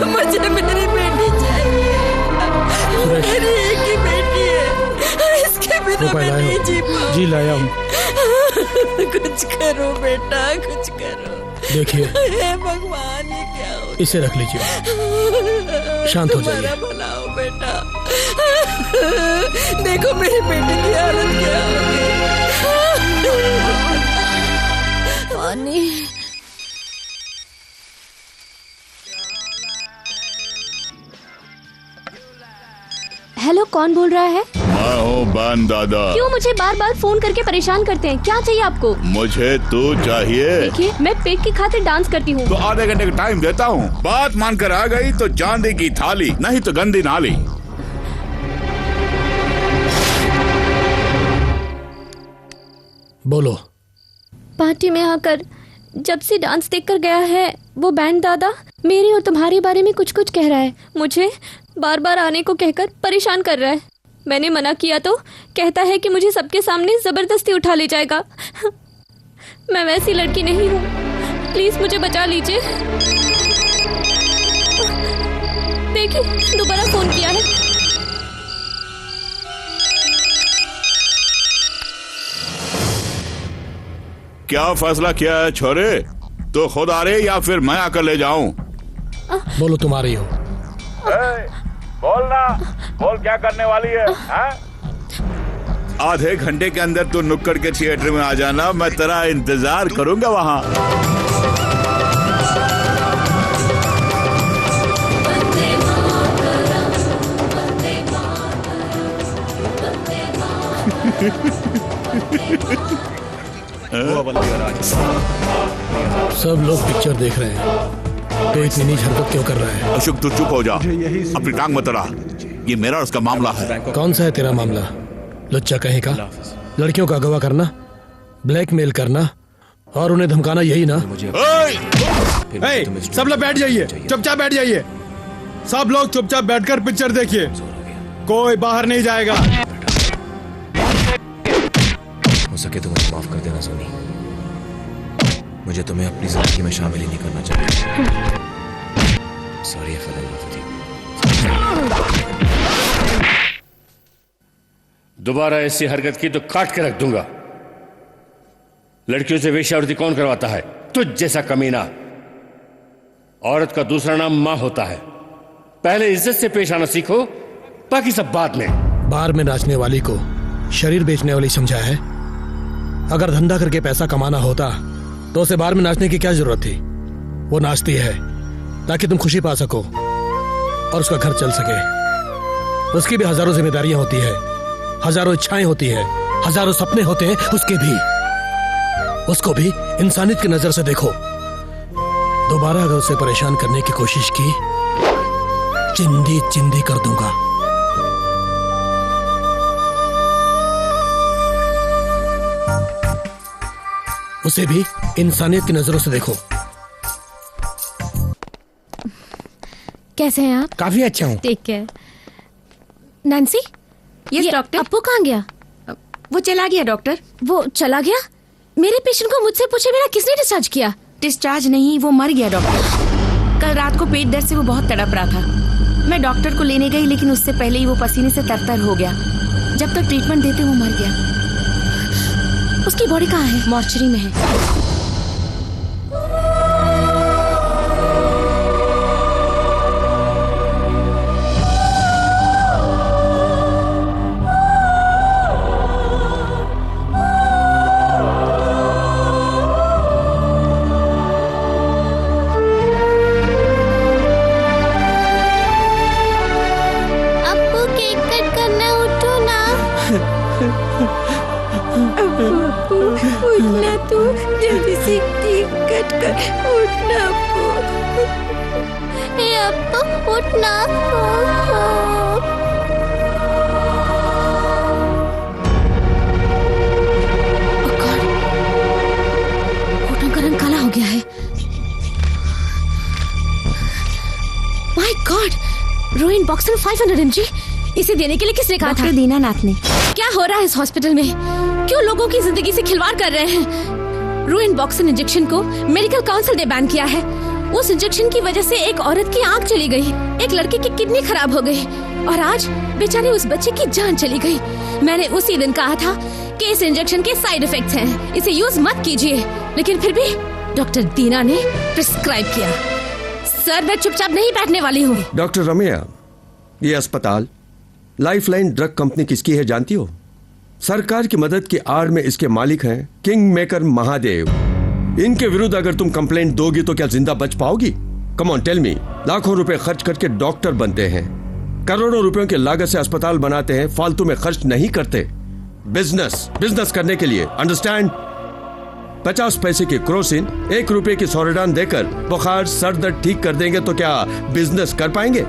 मुझे मेरी बेटी चाहिए। मेरी एक ही बेटी है, इसके बिना मैं नहीं जी पाऊंगी। जी लाया हूँ। कुछ करो बेटा, कुछ करो। देखिए, हे भगवान, ये क्या हो? इसे रख लीजिए, शांत हो जाइए। तुम्हारा भला हो बेटा। देखो मेरी बेटी की हालत क्या हो गई। हेलो, कौन बोल रहा है? मैं हूँ बन दादा। क्यों मुझे बार बार फोन करके परेशान करते हैं? क्या चाहिए आपको? मुझे तू चाहिए। देखिए, मैं पेट की खातिर डांस करती हूँ। तो आधे घंटे का टाइम देता हूँ, बात मानकर आ गई तो चांदी की थाली, नहीं तो गंदी नाली। बोलो। पार्टी में आकर जब से डांस देखकर गया है, वो बैंड दादा मेरे और तुम्हारे बारे में कुछ कुछ कह रहा है। मुझे बार बार आने को कहकर परेशान कर रहा है। मैंने मना किया तो कहता है कि मुझे सबके सामने जबरदस्ती उठा ले जाएगा। मैं वैसी लड़की नहीं हूँ, प्लीज मुझे बचा लीजिए। देखिए, दोबारा फोन किया है। क्या फैसला किया है छोरे? तो खुद आ रहे या फिर मैं आकर ले जाऊं? बोलो, तुम आ रही हो? बोलना, बोल क्या करने वाली है? आधे घंटे के अंदर तू नुक्कड़ के थिएटर में आ जाना, मैं तेरा इंतजार करूंगा वहां। सब लोग पिक्चर देख रहे हैं, तो इतनी नीच हरकत क्यों कर रहा है? अशोक, तू चुप हो जा, अपनी टांग मत अड़ा। ये मेरा उसका मामला है। कौन सा है तेरा मामला? लुच्चा कहीं का? लड़कियों का अगवा करना, ब्लैकमेल करना और उन्हें धमकाना, यही ना? सब लोग बैठ जाइए, चुपचाप बैठ जाइए। सब लोग चुपचाप बैठकर पिक्चर देखिए, कोई बाहर नहीं जाएगा। हो सके तो मुझे माफ कर देना सोनी, मुझे तुम्हें अपनी जिंदगी में शामिल ही नहीं करना चाहिए। सॉरी दोबारा ऐसी हरकत की तो काट के रख दूंगा। लड़कियों से वेश्यावृत्ति कौन करवाता है? तुझ जैसा कमीना। औरत का दूसरा नाम मां होता है। पहले इज्जत से पेश आना सीखो, बाकी सब बाद में। बार में नाचने वाली को शरीर बेचने वाली समझा है? अगर धंधा करके पैसा कमाना होता तो उसे बार में नाचने की क्या जरूरत थी? वो नाचती है ताकि तुम खुशी पा सको और उसका घर चल सके। उसकी भी हजारों जिम्मेदारियां होती है, हजारों इच्छाएं होती है, हजारों सपने होते हैं उसके भी। उसको भी इंसानियत की नजर से देखो। दोबारा अगर उसे परेशान करने की कोशिश की, चिंदी चिंदी कर दूंगा। उसे भी इंसानियत की नजरों से देखो। कैसे हैं आप? काफी अच्छा हूँ। Take care. Nancy, yes doctor. Appu कहाँ गया? वो चला गया डॉक्टर। वो चला गया? मेरे पेशेंट को मुझसे पूछे बिना किसने डिस्चार्ज किया? डिस्चार्ज नहीं, वो मर गया डॉक्टर। कल रात को पेट दर्द से वो बहुत तड़प रहा था। मैं डॉक्टर को लेने गई, लेकिन उससे पहले ही वो पसीने से तरतर हो गया। जब तक ट्रीटमेंट देते वो मर गया। उसकी बॉडी कहाँ है? मॉर्चरी में है। उठना तू, जल्दी से केक कट कर। उठना अप्पू, उठना। घुटनों का रंग काला हो गया है। My God, ruin BOXN 500 mg। इसे देने के लिए किसने कहा था? डॉक्टर दीनानाथ ने। क्या हो रहा है इस हॉस्पिटल में? क्यों लोगों की जिंदगी से खिलवाड़ कर रहे हैं? रोइन बॉक्सन इंजेक्शन को मेडिकल काउंसिल ने बैन किया है। उस इंजेक्शन की वजह से एक औरत की आंख चली गई, एक लड़के की किडनी खराब हो गई और आज बेचारे उस बच्चे की जान चली गई। मैंने उसी दिन कहा था कि इस इंजेक्शन के साइड इफेक्ट्स हैं, इसे यूज मत कीजिए, लेकिन फिर भी डॉक्टर दीना ने प्रिस्क्राइब किया। सर, मैं चुपचाप नहीं बैठने वाली हूँ। डॉक्टर रमैया, ये अस्पताल लाइफलाइन ड्रग कंपनी किसकी है जानती हो? सरकार की मदद की आड़ में इसके मालिक हैं किंग मेकर महादेव। इनके विरुद्ध अगर तुम कंप्लेंट दोगी तो क्या जिंदा बच पाओगी? Come on tell me. लाखों रुपए खर्च करके डॉक्टर बनते हैं, करोड़ों रुपयों की लागत से अस्पताल बनाते हैं, फालतू में खर्च नहीं करते। बिजनेस करने के लिए, अंडरस्टैंड? 50 पैसे की क्रोसिन, 1 रुपए की सोरेडान देकर बुखार सर दर्द ठीक कर देंगे तो क्या बिजनेस कर पाएंगे?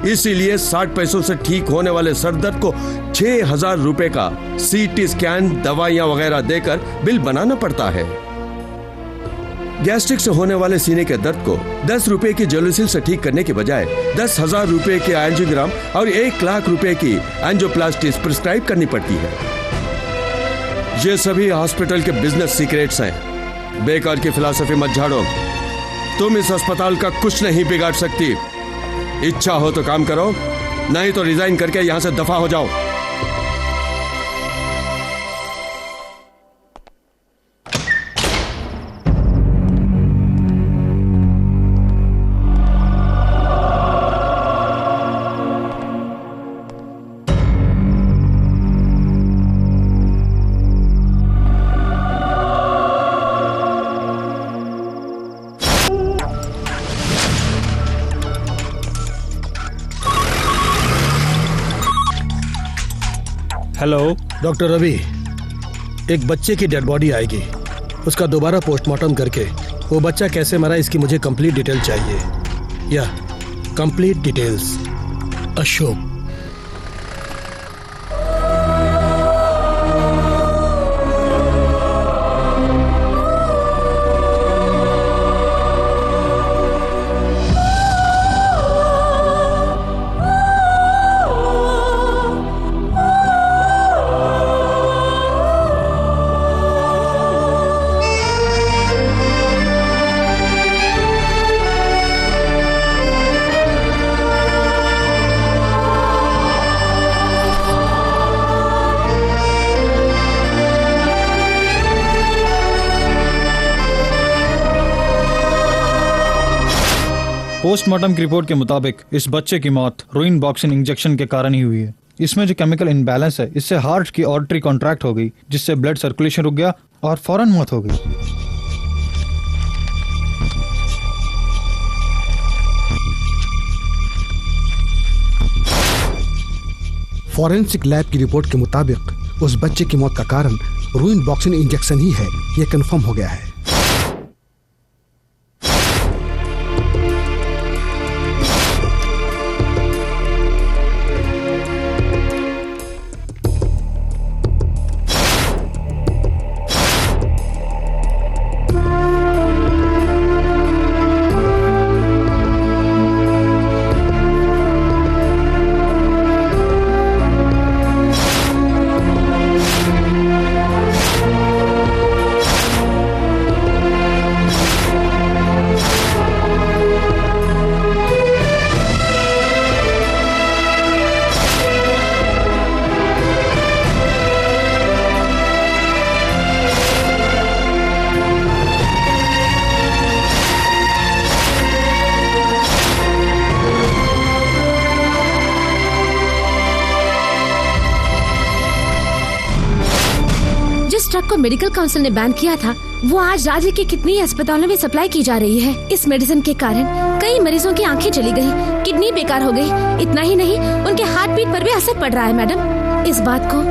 इसीलिए 60 पैसों से ठीक होने वाले सर दर्द को 6000 रुपए का सीटी स्कैन, दवाइयां वगैरह देकर बिल बनाना पड़ता है। गैस्ट्रिक से होने वाले सीने के दर्द को 10 रुपए की जेलोसिल से ठीक करने के बजाय 10,000 रुपए के एंजियोग्राम और 1 लाख रुपए की एंजियोप्लास्टी प्रिस्क्राइब करनी पड़ती है। ये सभी हॉस्पिटल के बिजनेस सीक्रेट्स हैं। बेकार की फिलॉसफी मत झाड़ो। तुम इस अस्पताल का कुछ नहीं बिगाड़ सकती। इच्छा हो तो काम करो, नहीं तो रिजाइन करके यहां से दफा हो जाओ। हेलो डॉक्टर रवि, एक बच्चे की डेड बॉडी आएगी, उसका दोबारा पोस्टमार्टम करके वो बच्चा कैसे मरा इसकी मुझे कंप्लीट डिटेल चाहिए। या कंप्लीट डिटेल्स। अशोक। पोस्टमार्टम की रिपोर्ट के मुताबिक इस बच्चे की मौत रोइन बॉक्सिन इंजेक्शन के कारण ही हुई है। इसमें जो केमिकल इनबैलेंस है, इससे हार्ट की आर्टरी कॉन्ट्रैक्ट हो गई, जिससे ब्लड सर्कुलेशन रुक गया और फौरन मौत हो गई। फॉरेंसिक लैब की रिपोर्ट के मुताबिक उस बच्चे की मौत का कारण रोइन बॉक्सिन इंजेक्शन ही है, यह कंफर्म हो गया है। ड्रग को मेडिकल काउंसिल ने बैन किया था, वो आज राज्य के कितनी अस्पतालों में सप्लाई की जा रही है। इस मेडिसिन के कारण कई मरीजों की आंखें चली गई, किडनी बेकार हो गई। इतना ही नहीं, उनके हार्ट बीट पर भी असर पड़ रहा है मैडम। इस बात को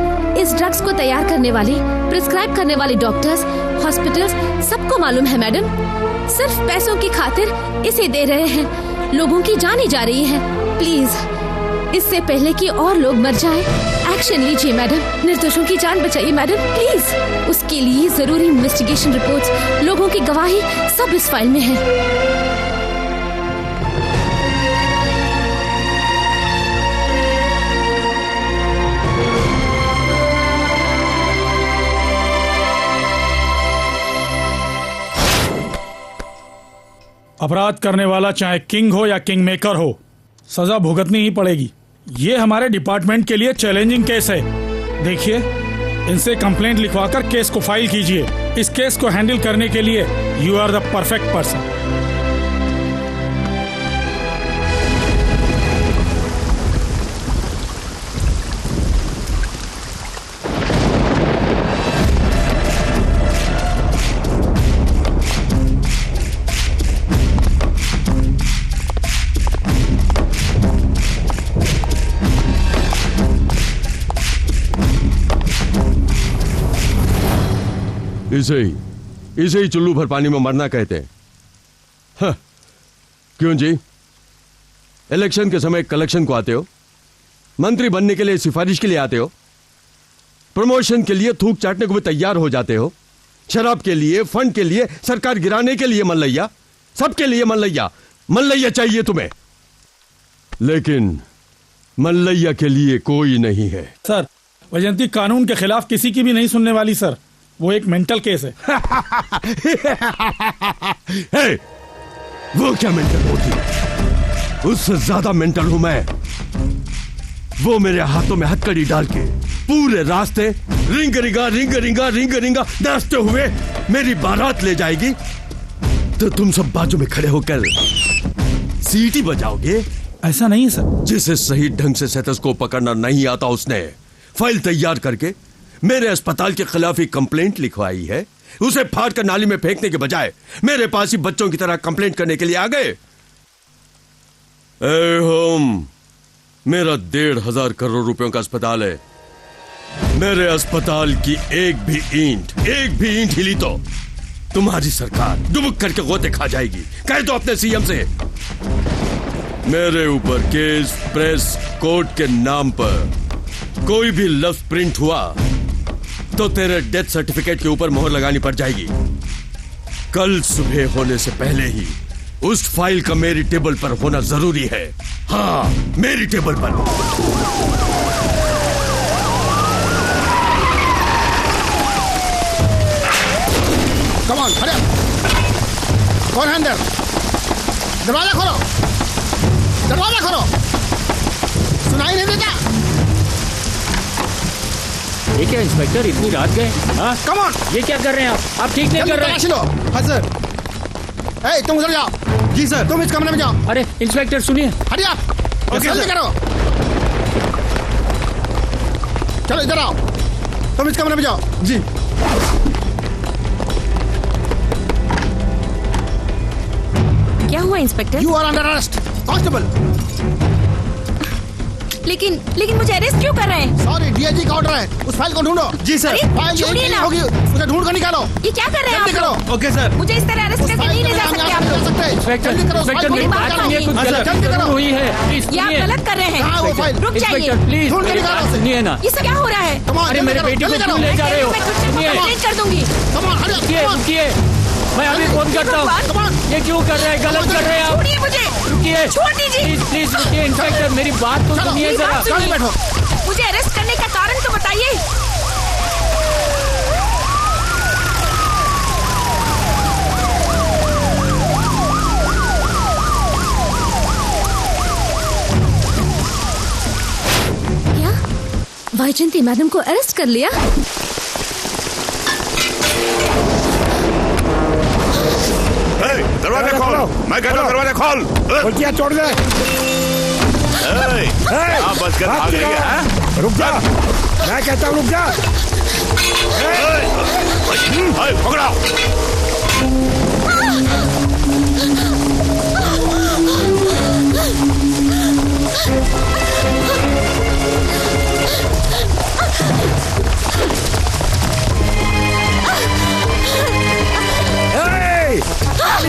इस ड्रग्स को तैयार करने वाले, प्रिस्क्राइब करने वाले डॉक्टर्स, हॉस्पिटल्स सबको मालूम है मैडम। सिर्फ पैसों की खातिर इसे दे रहे हैं, लोगों की जान ही जा रही है। प्लीज इससे पहले कि और लोग मर जाएं, एक्शन लीजिए मैडम। निर्दोषों की जान बचाइए मैडम, प्लीज। उसके लिए जरूरी इन्वेस्टिगेशन रिपोर्ट्स, लोगों की गवाही सब इस फाइल में है। अपराध करने वाला चाहे किंग हो या किंग मेकर हो, सजा भुगतनी ही पड़ेगी। ये हमारे डिपार्टमेंट के लिए चैलेंजिंग केस है। देखिए, इनसे कंप्लेंट लिखवाकर केस को फाइल कीजिए। इस केस को हैंडल करने के लिए you are the perfect person. इसे ही चुल्लू भर पानी में मरना कहते हैं। हाँ, क्यों जी? इलेक्शन के समय कलेक्शन को आते हो, मंत्री बनने के लिए सिफारिश के लिए आते हो, प्रमोशन के लिए थूक चाटने को भी तैयार हो जाते हो, शराब के लिए, फंड के लिए, सरकार गिराने के लिए मल्लैया, सबके लिए मल्लैया। मल्लैया चाहिए तुम्हें, लेकिन मल्लैया के लिए कोई नहीं है। सर, वैजयंती कानून के खिलाफ किसी की भी नहीं सुनने वाली सर। वो एक मेंटल केस है। hey, वो क्या मेंटल होती है? उससे ज्यादा मेंटल हूं मैं। वो मेरे हाथों में हथकड़ी डाल के पूरे रास्ते रिंग रिंगा नाचते हुए मेरी बारात ले जाएगी, तो तुम सब बाजू में खड़े होकर सीटी बजाओगे। ऐसा नहीं है सर। जिसे सही ढंग से स्टेथोस्कोप पकड़ना नहीं आता, उसने फाइल तैयार करके मेरे अस्पताल के खिलाफ ही कंप्लेंट लिखवाई है। उसे फाड़ कर नाली में फेंकने के बजाय मेरे पास ही बच्चों की तरह कंप्लेंट करने के लिए आ गए। होम, मेरा 1,500 करोड़ रुपयों का अस्पताल है। मेरे अस्पताल की एक भी ईंट हिली तो तुम्हारी सरकार डुबक करके गोते खा जाएगी। कह दो अपने सीएम से, मेरे ऊपर केस, प्रेस, कोर्ट के नाम पर कोई भी लफ्ज प्रिंट हुआ तो तेरे डेथ सर्टिफिकेट के ऊपर मोहर लगानी पड़ जाएगी। कल सुबह होने से पहले ही उस फाइल का मेरी टेबल पर होना जरूरी है। हाँ, मेरी टेबल पर। कम ऑन, हट। कौन है अंदर? दरवाजा खोलो, दरवाजा खोलो। सुनाई नहीं देता? ये क्या इंस्पेक्टर, इतनी रात गए? हाँ, कम ऑन। ये क्या कर रहे हैं आप ठीक नहीं कर रहे हैं। लो। हाँ सर। ए, तुम उधर जाओ। जी सर। तुम इस कमरे में जाओ। अरे इंस्पेक्टर सुनिए। हटिए आप। जल्दी करो। चलो इधर आओ। तुम इस कमरे में जाओ। जी। क्या हुआ inspector? You are under arrest, constable. लेकिन मुझे अरेस्ट क्यों कर रहे हैं? सॉरी, डीआईजी का ऑर्डर है। उस फाइल को ढूंढो। जी सर। फाइल यहीं कहीं होगी, उसे ढूंढ कर निकालो। ये क्या कर रहे हैं जल्दी आप? करो। Okay sir. मुझे इस तरह अरेस्ट करके नहीं ले जा सकते आप लोग। इंस्पेक्टर, मेरी बात सुनिए, कुछ गलत हुई है। ये आप गलत कर रहे हैं। कहाँ वो फाइल? रुक जाइए, प्लीज ढूंढ के निकालो उसे। सुनिए ना। ये सब क्या हो रहा है? अरे मेरे बेटी को क्यों ले जा रहे हो? मैं कर दूंगी। रुकिए, मैं अभी फोन करता हूँ। ये क्यों कर रहे हैं? गलत कर रहे हैं आप। छोड़िए मुझे। रुकिए, छोड़ दीजिए। प्लीज रुकिए इंस्पेक्टर, मेरी बात तो सुनिए जरा। मुझे अरेस्ट करने का कारण तो बताइए। क्या वैजयंती मैडम को अरेस्ट कर लिया? दरवाजा खोल। मैं कहता हूँ दरवाजा खोल। क्या छोड़ दे? बस कर, आ गई है। रुक जा। मैं कहता हूँ रुक जा। पकड़ाओ।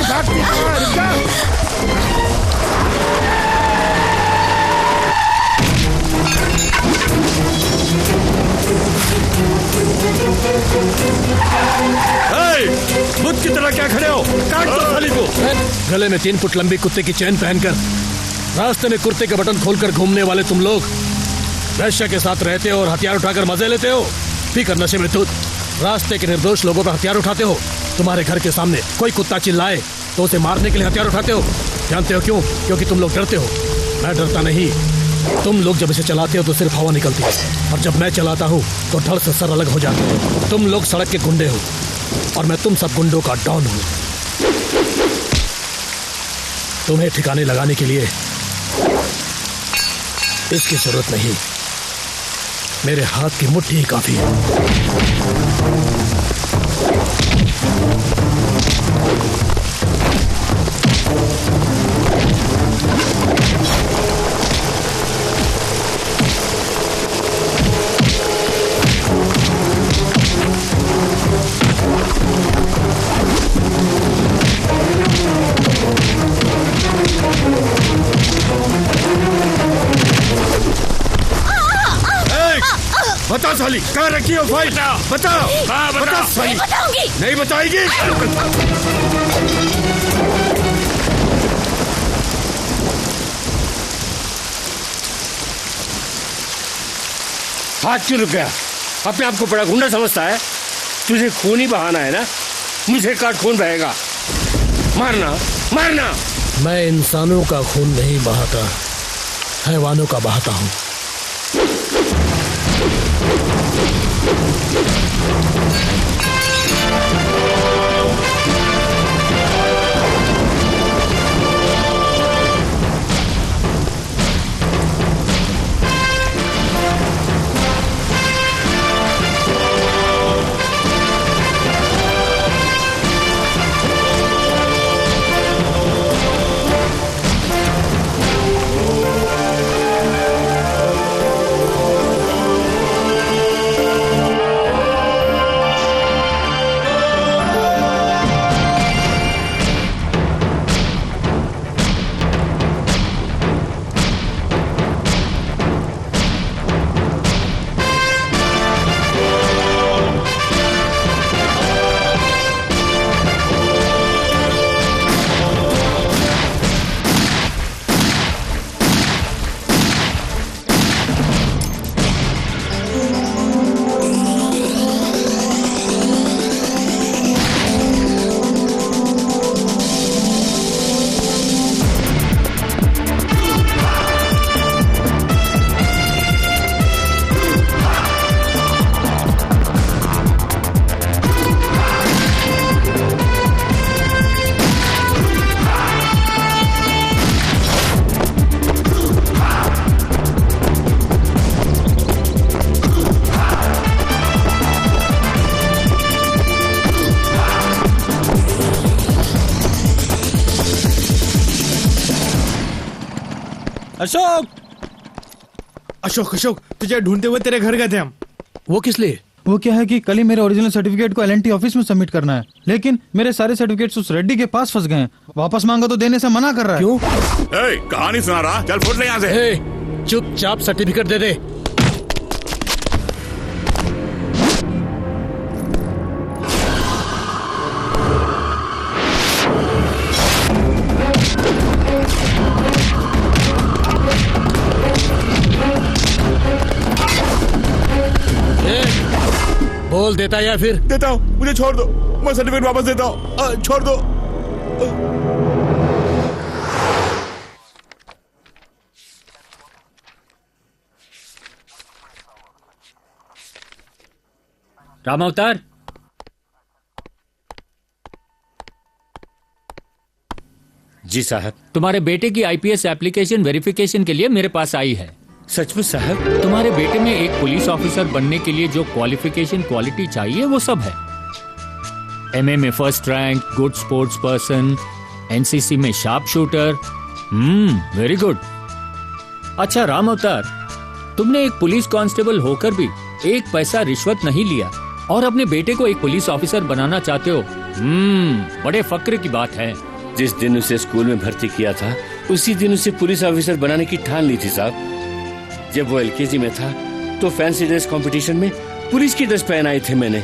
भागती है, रुक जा। बुद्ध की तरह क्या खड़े हो? काट दो साली को। गले में 3 फुट लंबी कुत्ते की चैन पहनकर रास्ते में कुर्ते के बटन खोलकर घूमने वाले तुम लोग वैश्य के साथ रहते हो और हथियार उठाकर मजे लेते हो। पीकर नशे में धुत रास्ते के निर्दोष लोगों पर हथियार उठाते हो। तुम्हारे घर के सामने कोई कुत्ता चिल्लाए तो उसे मारने के लिए हथियार उठाते हो। जानते हो क्यों? क्योंकि तुम लोग डरते हो। मैं डरता नहीं। तुम लोग जब इसे चलाते हो तो सिर्फ हवा निकलती है, और जब मैं चलाता हूँ तो धड़ से सर अलग हो जाते हैं। तुम लोग सड़क के गुंडे हो और मैं तुम सब गुंडों का डॉन हूँ। तुम्हें ठिकाने लगाने के लिए इसकी जरूरत नहीं, मेरे हाथ की मुट्ठी ही काफी है। बता साली, कहाँ रखी हो फाइल? बताओ। बता साली। बताऊंगी। नहीं बताएगी? हाथ क्यों रुक गया? अपने आप को बड़ा गुंडा समझता है? तुझे खून ही बहाना है ना? मुझे काट खून बहेगा। मारना मारना। मैं इंसानों का खून नहीं बहाता, हैवानों का बहाता हूँ। अशोक अशोक अशोक तुझे ढूंढते हुए तेरे घर गए थे हम। वो किस लिए? वो क्या है कि कल ही मेरे ओरिजिनल सर्टिफिकेट को एलएनटी ऑफिस में सबमिट करना है, लेकिन मेरे सारे सर्टिफिकेट्स उस रेड्डी के पास फंस गए हैं। वापस मांगा तो देने से मना कर रहा है। क्यों? कहानी सुना रहा, चल फुट ले यहाँ से। चुपचाप सर्टिफिकेट दे दे। बोल देता या फिर? देता हूँ, मुझे छोड़ दो, मैं सर्टिफिकेट वापस देता हूँ, छोड़ दो। राम अवतार, जी साहब। तुम्हारे बेटे की आईपीएस एप्लीकेशन वेरिफिकेशन के लिए मेरे पास आई है। सचमुच साहब? तुम्हारे बेटे में एक पुलिस ऑफिसर बनने के लिए जो क्वालिफिकेशन क्वालिटी चाहिए वो सब है। एमए में first rank, good sports person, NCC में शार्प शूटर। Very good. अच्छा राम अवतार, तुमने एक पुलिस कांस्टेबल होकर भी एक पैसा रिश्वत नहीं लिया और अपने बेटे को एक पुलिस ऑफिसर बनाना चाहते हो। बड़े फक्र की बात है। जिस दिन उसे स्कूल में भर्ती किया था उसी दिन उसे पुलिस ऑफिसर बनाने की ठान ली थी साहब। जब वो एलकेजी में था तो फैंसी ड्रेस कंपटीशन में पुलिस की ड्रेस पहन आई थी मैंने।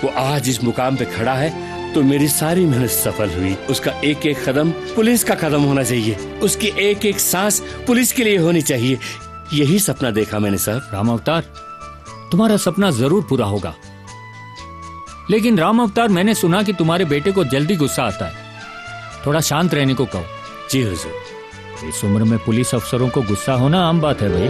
वो आज इस मुकाम पे खड़ा है तो मेरी सारी मेहनत सफल हुई। उसका एक एक कदम पुलिस का कदम होना चाहिए, उसकी एक एक सांस पुलिस के लिए होनी चाहिए। यही सपना देखा मैंने साहब। राम अवतार, तुम्हारा सपना जरूर पूरा होगा, लेकिन राम अवतार मैंने सुना कि तुम्हारे बेटे को जल्दी गुस्सा आता है। थोड़ा शांत रहने को कहो। जी हुजूर। इस उम्र में पुलिस अफसरों को गुस्सा होना आम बात है भाई।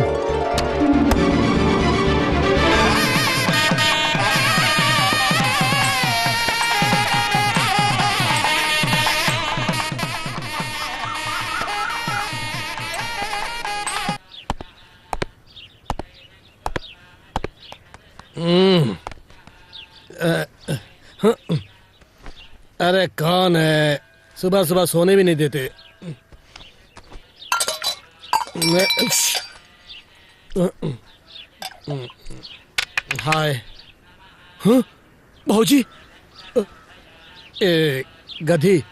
अरे कौन है? सुबह सुबह सोने भी नहीं देते। हाय भाऊजी। गधी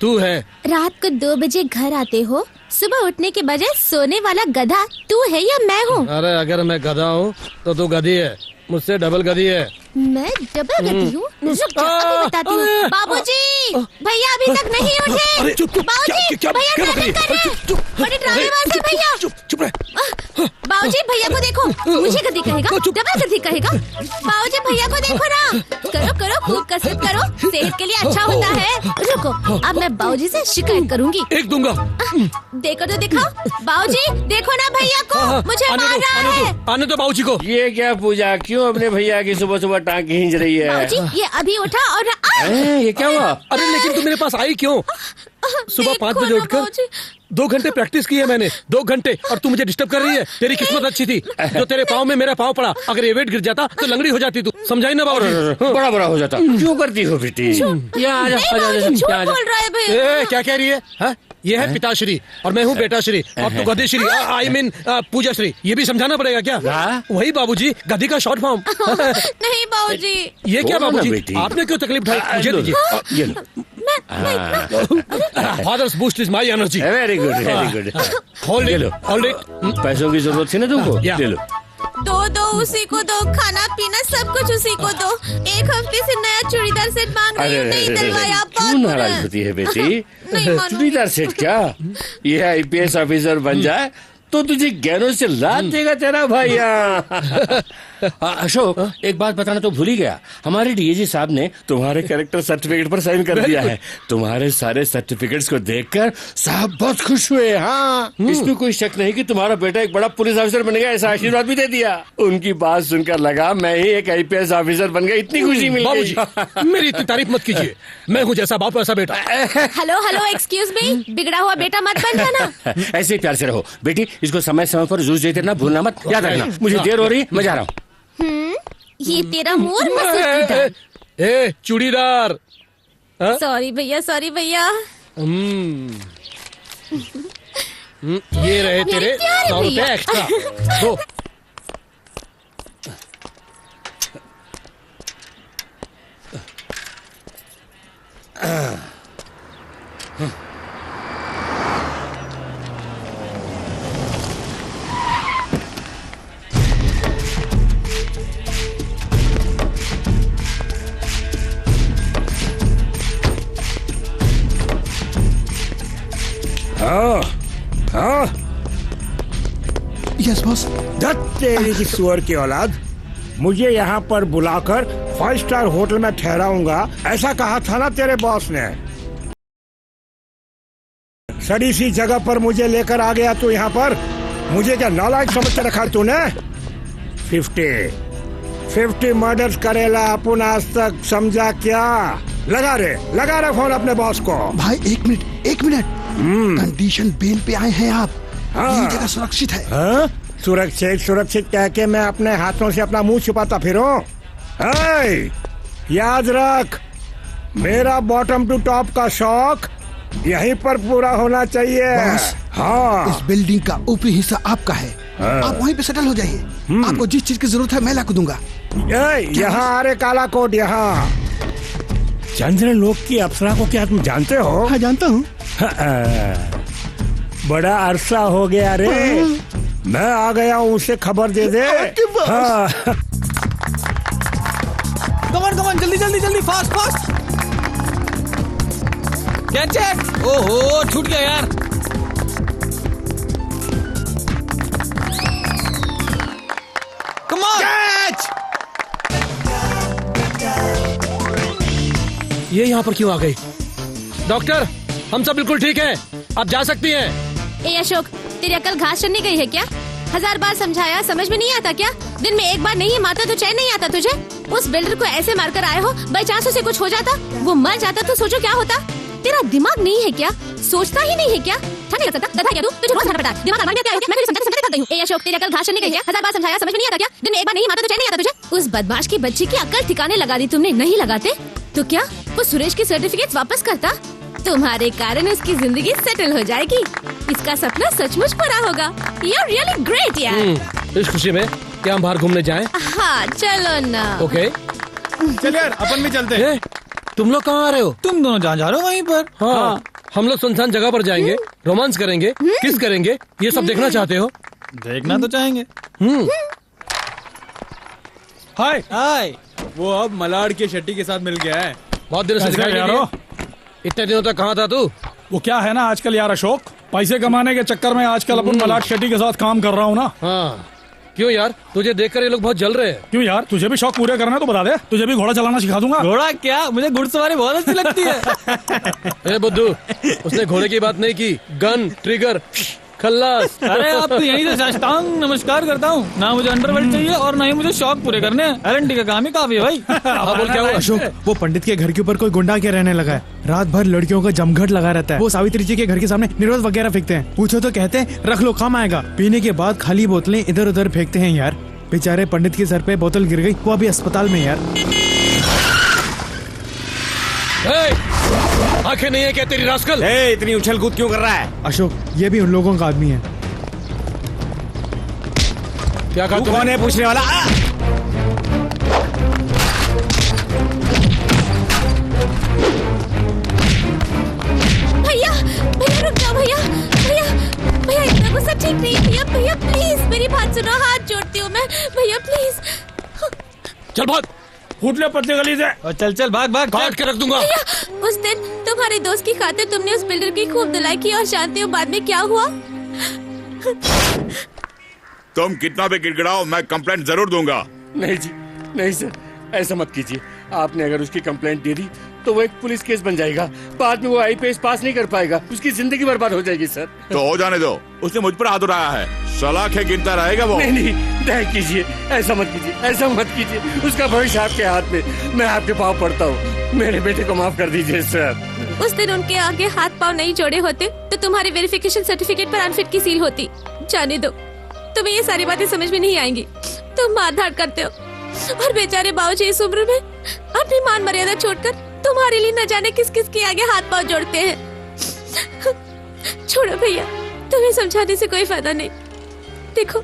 तू है? रात को 2 बजे घर आते हो, सुबह उठने के बजाय सोने वाला गधा तू है या मैं हूँ? अरे अगर मैं गधा हूँ तो तू गधी है, मुझसे डबल गधी है। मैं डबल गधी हूँ? बताती हूँ। बाबूजी, भैया अभी तक नहीं उठे। बाबूजी, भैया नाटक कर रहे हैं। बड़े ड्रामेबाज हैं भैया। चुप रहे। बाबूजी भैया को देखो, मुझे गधी कहेगा, डबल गधी कहेगा। बाबूजी भैया को देखो ना। करो करो, खूब कसरत करो, सेहत के लिए अच्छा होता है। रुको, अब मैं बाबूजी से शिकायत करूंगी। एक दूंगा। देखो तो दिखाओ। बाबूजी देखो ना भैया को, मुझे मार रहा है। आने दो बाबूजी को। ये क्या पूजा, क्यों अपने भैया की सुबह सुबह टांग खींच रही है? बाबूजी ये अभी उठा और ये क्या हुआ? अरे लेकिन तू मेरे पास आई क्यों? सुबह 5 बजे उठकर 2 घंटे प्रैक्टिस की है मैंने, 2 घंटे, और तू मुझे डिस्टर्ब कर रही है। तेरी किस्मत अच्छी थी जो तेरे पाँव में मेरा पाँव पड़ा। अगर ये वेट गिर जाता तो लंगड़ी हो जाती। तू समझाई ना बाबू? बड़ा बड़ा हो जाता। क्यों करती हो बेटी? क्या कह रही है? ये है पिताश्री और मैं हूँ बेटाश्री और तू गधेश्री, आई मीन पूजाश्री। ये भी समझाना पड़ेगा क्या? वही बाबूजी, गधी का शॉर्ट फॉर्म। नहीं बाबूजी। ये क्या बाबूजी, आपने क्यों तकलीफ उठाई? मुझे दीजिए। Father's Boost is my energy. Very good, very good. Hold it. पैसों की जरूरत थी ना तुमको, ले लो। दो उसी को दो, खाना पीना सब कुछ उसी को दो। 1 हफ्ते से नया चूड़ीदार सेट मांग रही हूँ, नहीं दिलवाया। क्यों नाराज होती है बेटी? चूड़ीदार सेट क्या? ये आईपीएस ऑफिसर बन जाए तो तुझे गहनों से लाद देगा तेरा भैया। अशोक, एक बात बताना तो भूल ही गया। हमारे डीएजी साहब ने तुम्हारे कैरेक्टर सर्टिफिकेट पर साइन कर दिया है। तुम्हारे सारे सर्टिफिकेट्स को देखकर साहब बहुत खुश हुए। हाँ, इसमें कोई शक नहीं कि तुम्हारा बेटा एक बड़ा पुलिस ऑफिसर बनेगा, ऐसा आशीर्वाद भी दे दिया। उनकी बात सुनकर लगा मैं ही एक आईपीएस ऑफिसर बन गया। इतनी खुशी मिली। बाबूजी मेरी इतनी तारीफ मत कीजिए, मैं हूँ जैसा बाप वैसा बेटा। हेलो हेलो, एक्सक्यूज मी, बिगड़ा हुआ बेटा मत बन जाना। ऐसे ही प्यार से रहो बेटी। इसको समय समय पर जूस देते रहना, भूलना मत। याद रखना। मुझे देर हो रही है, मैं जा रहा हूँ। ये तेरा मुंह। ए चूड़ीदार। सॉरी भैया, सॉरी भैया। ये रहे तेरे 100 रुपए एक्स्ट्रा। दो। Yes boss. तेरी की सुअर की औलाद, मुझे यहाँ पर बुलाकर 5 स्टार होटल में ठहराऊंगा ऐसा कहा था ना तेरे बॉस ने। सड़ी सी जगह पर मुझे लेकर आ गया तू यहाँ पर। मुझे क्या नालायक समझ के रखा तूने? 50 मर्डर्स करेला अपन आज तक, समझा क्या? लगा रहे फोन अपने बॉस को। भाई एक मिनट। कंडीशन बेल पे आए हैं आप। ये जगह सुरक्षित है। सुरक्षित सुरक्षित कह के मैं अपने हाथों से अपना मुंह छुपाता फिरूं? याद रख, मेरा बॉटम टू टॉप का शौक यहीं पर पूरा होना चाहिए। बॉस, हाँ, इस बिल्डिंग का ऊपरी हिस्सा आपका है। आप वहीं पे सेटल हो जाइए। आपको जिस चीज की जरूरत है मैं ला के दूंगा। यहाँ आ रे काला कोट, यहाँ चंद्र लोक की अप्सरा को क्या तुम जानते हो? हाँ, जानता हूँ। बड़ा अरसा हो गया रे। मैं आ गया हूँ, उसे खबर दे दे। हाँ। कमान जल्दी जल्दी जल्दी, फास्ट फास्ट। Catch it. ओहो, छूट गया यार। Come on catch. ये यहाँ पर क्यों आ गई? डॉक्टर, हम सब बिल्कुल ठीक हैं, आप जा सकती हैं। ए अशोक, तेरी अकल घास चढ़ने गई है क्या? 1000 बार समझाया, समझ में नहीं आता क्या? दिन में एक बार नहीं मारता तो चैन नहीं आता तुझे? उस बिल्डर को ऐसे मारकर आए हो, बाई चांस उसे कुछ हो जाता, वो मर जाता तो सोचो क्या होता? तेरा दिमाग नहीं है क्या? सोचता ही नहीं है क्या? नहीं लग सकता, गधा क्या तू? तुझे रोज खाना पड़ता है। दिमाग हमारे क्या है? मैं तुझे समझाते थक गई हूँ। ए अशोक, तेरी अकल घास चढ़ने गई है। 1000 बार समझाया, समझ में नहीं आता क्या? दिन में एक बार नहीं मारता तो चैन नहीं आता तुझे? उस बदमाश की बच्ची की अकल ठिकाने लगा दी तुमने। नहीं लगाते तो क्या वो सुरेश की सर्टिफिकेट वापस करता? तुम्हारे कारण उसकी जिंदगी सेटल हो जाएगी। इसका सपना सचमुच पूरा होगा। You're really great यार। इस खुशी में क्या हम बाहर घूमने जाएं? हाँ, चलो ना। ओके, चल यार, अपन भी चलते हैं। तुम लोग कहाँ आ रहे हो? तुम दोनों जहाँ जा रहे हो वहीं पर। हाँ, हम लोग सुनसान जगह पर जाएंगे, रोमांस करेंगे, किस करेंगे, ये सब देखना चाहते हो? देखना तो चाहेंगे। हाय हाय। वो अब मलाड के शेट्टी के साथ मिल गया है। बहुत दिनों से दिखाई नहीं दिया। इतने दिनों तक कहाँ था तू? वो क्या है ना आजकल यार अशोक, पैसे कमाने के चक्कर में आजकल अपन मलाड शेट्टी के साथ काम कर रहा हूँ ना। हाँ, क्यों यार? तुझे देखकर ये लोग बहुत जल रहे हैं। क्यों यार, तुझे भी शौक पूरे करना है तो बता दे, तुझे भी घोड़ा चलाना सिखा दूंगा। घोड़ा क्या, मुझे घुड़सवारी बहुत अच्छी लगती है। ए बुद्धू, उसने घोड़े की बात नहीं की, गन, ट्रिगर, खल्लास। अरे अब तो यहीं से साष्टांग नमस्कार करता हूँ। ना मुझे अंडरवर्ल्ड चाहिए और ना ही मुझे शौक पूरे करने हैं। एलएनटी का काम ही काफी है भाई। हाँ, बोल क्या हुआ? अशोक, वो पंडित के घर के ऊपर कोई गुंडा के रहने लगा है। रात भर लड़कियों का जमघट लगा रहता है। वो सावित्री जी के घर के सामने निरोध वगैरह फेंकते हैं। पूछो तो कहते हैं रख लो, काम आएगा। पीने के बाद खाली बोतलें इधर उधर फेंकते हैं यार। बेचारे पंडित के सर पे बोतल गिर गई, वो अभी अस्पताल में यार। आंखें नहीं है क्या तेरी रास्कल? इतनी उछल कूद क्यों कर रहा है? अशोक, ये भी उन लोगों का आदमी है। क्या कहा? तू कौन है पूछने वाला? भैया भैया रुक जाओ भैया। भैया भैया, इतना गुस्सा ठीक नहीं। भैया भैया प्लीज मेरी बात सुनो, हाथ जोड़ती हूँ मैं। भैया प्लीज। चल भाग, फूट ले पत्ते गली से। और चल चल भाग भाग, काट के रख दूंगा। भैया, उस दिन तुम्हारे दोस्त की खातिर तुमने उस बिल्डर की खूब धुलाई की और जानते हो बाद में क्या हुआ? तुम कितना भी गिड़गिड़ाओ, मैं कंप्लेंट जरूर दूंगा। नहीं जी, नहीं सर, ऐसा मत कीजिए। आपने अगर उसकी कंप्लेंट दे दी तो वो एक पुलिस केस बन जाएगा। बाद में वो आईपीएस पास नहीं कर पाएगा, उसकी जिंदगी बर्बाद हो जाएगी सर। तो हो जाने दो, उसने मुझ पर हाथ उठाया है, सलाखें गिनता रहेगा वो। नहीं नहीं, दया कीजिए, ऐसा मत कीजिए, ऐसा मत कीजिए। उसका भविष्य आपके हाथ में। मैं आपके पाँव पड़ता हूँ, मेरे बेटे को माफ कर दीजिए सर। उस दिन उनके आगे हाथ पाँव नहीं जोड़े होते तो तुम्हारी वेरिफिकेशन सर्टिफिकेट पर अनफिट की सील होती। जाने दो, तुम्हें ये सारी बातें समझ में नहीं आएंगी। तुम मारधाड़ करते हो और बेचारे बाबूजी इस उम्र में अपनी मान मर्यादा छोड़कर तुम्हारे लिए न जाने किस किस के आगे हाथ पाँव जोड़ते हैं। छोड़ो भैया, तुम्हें समझाने से कोई फायदा नहीं। देखो,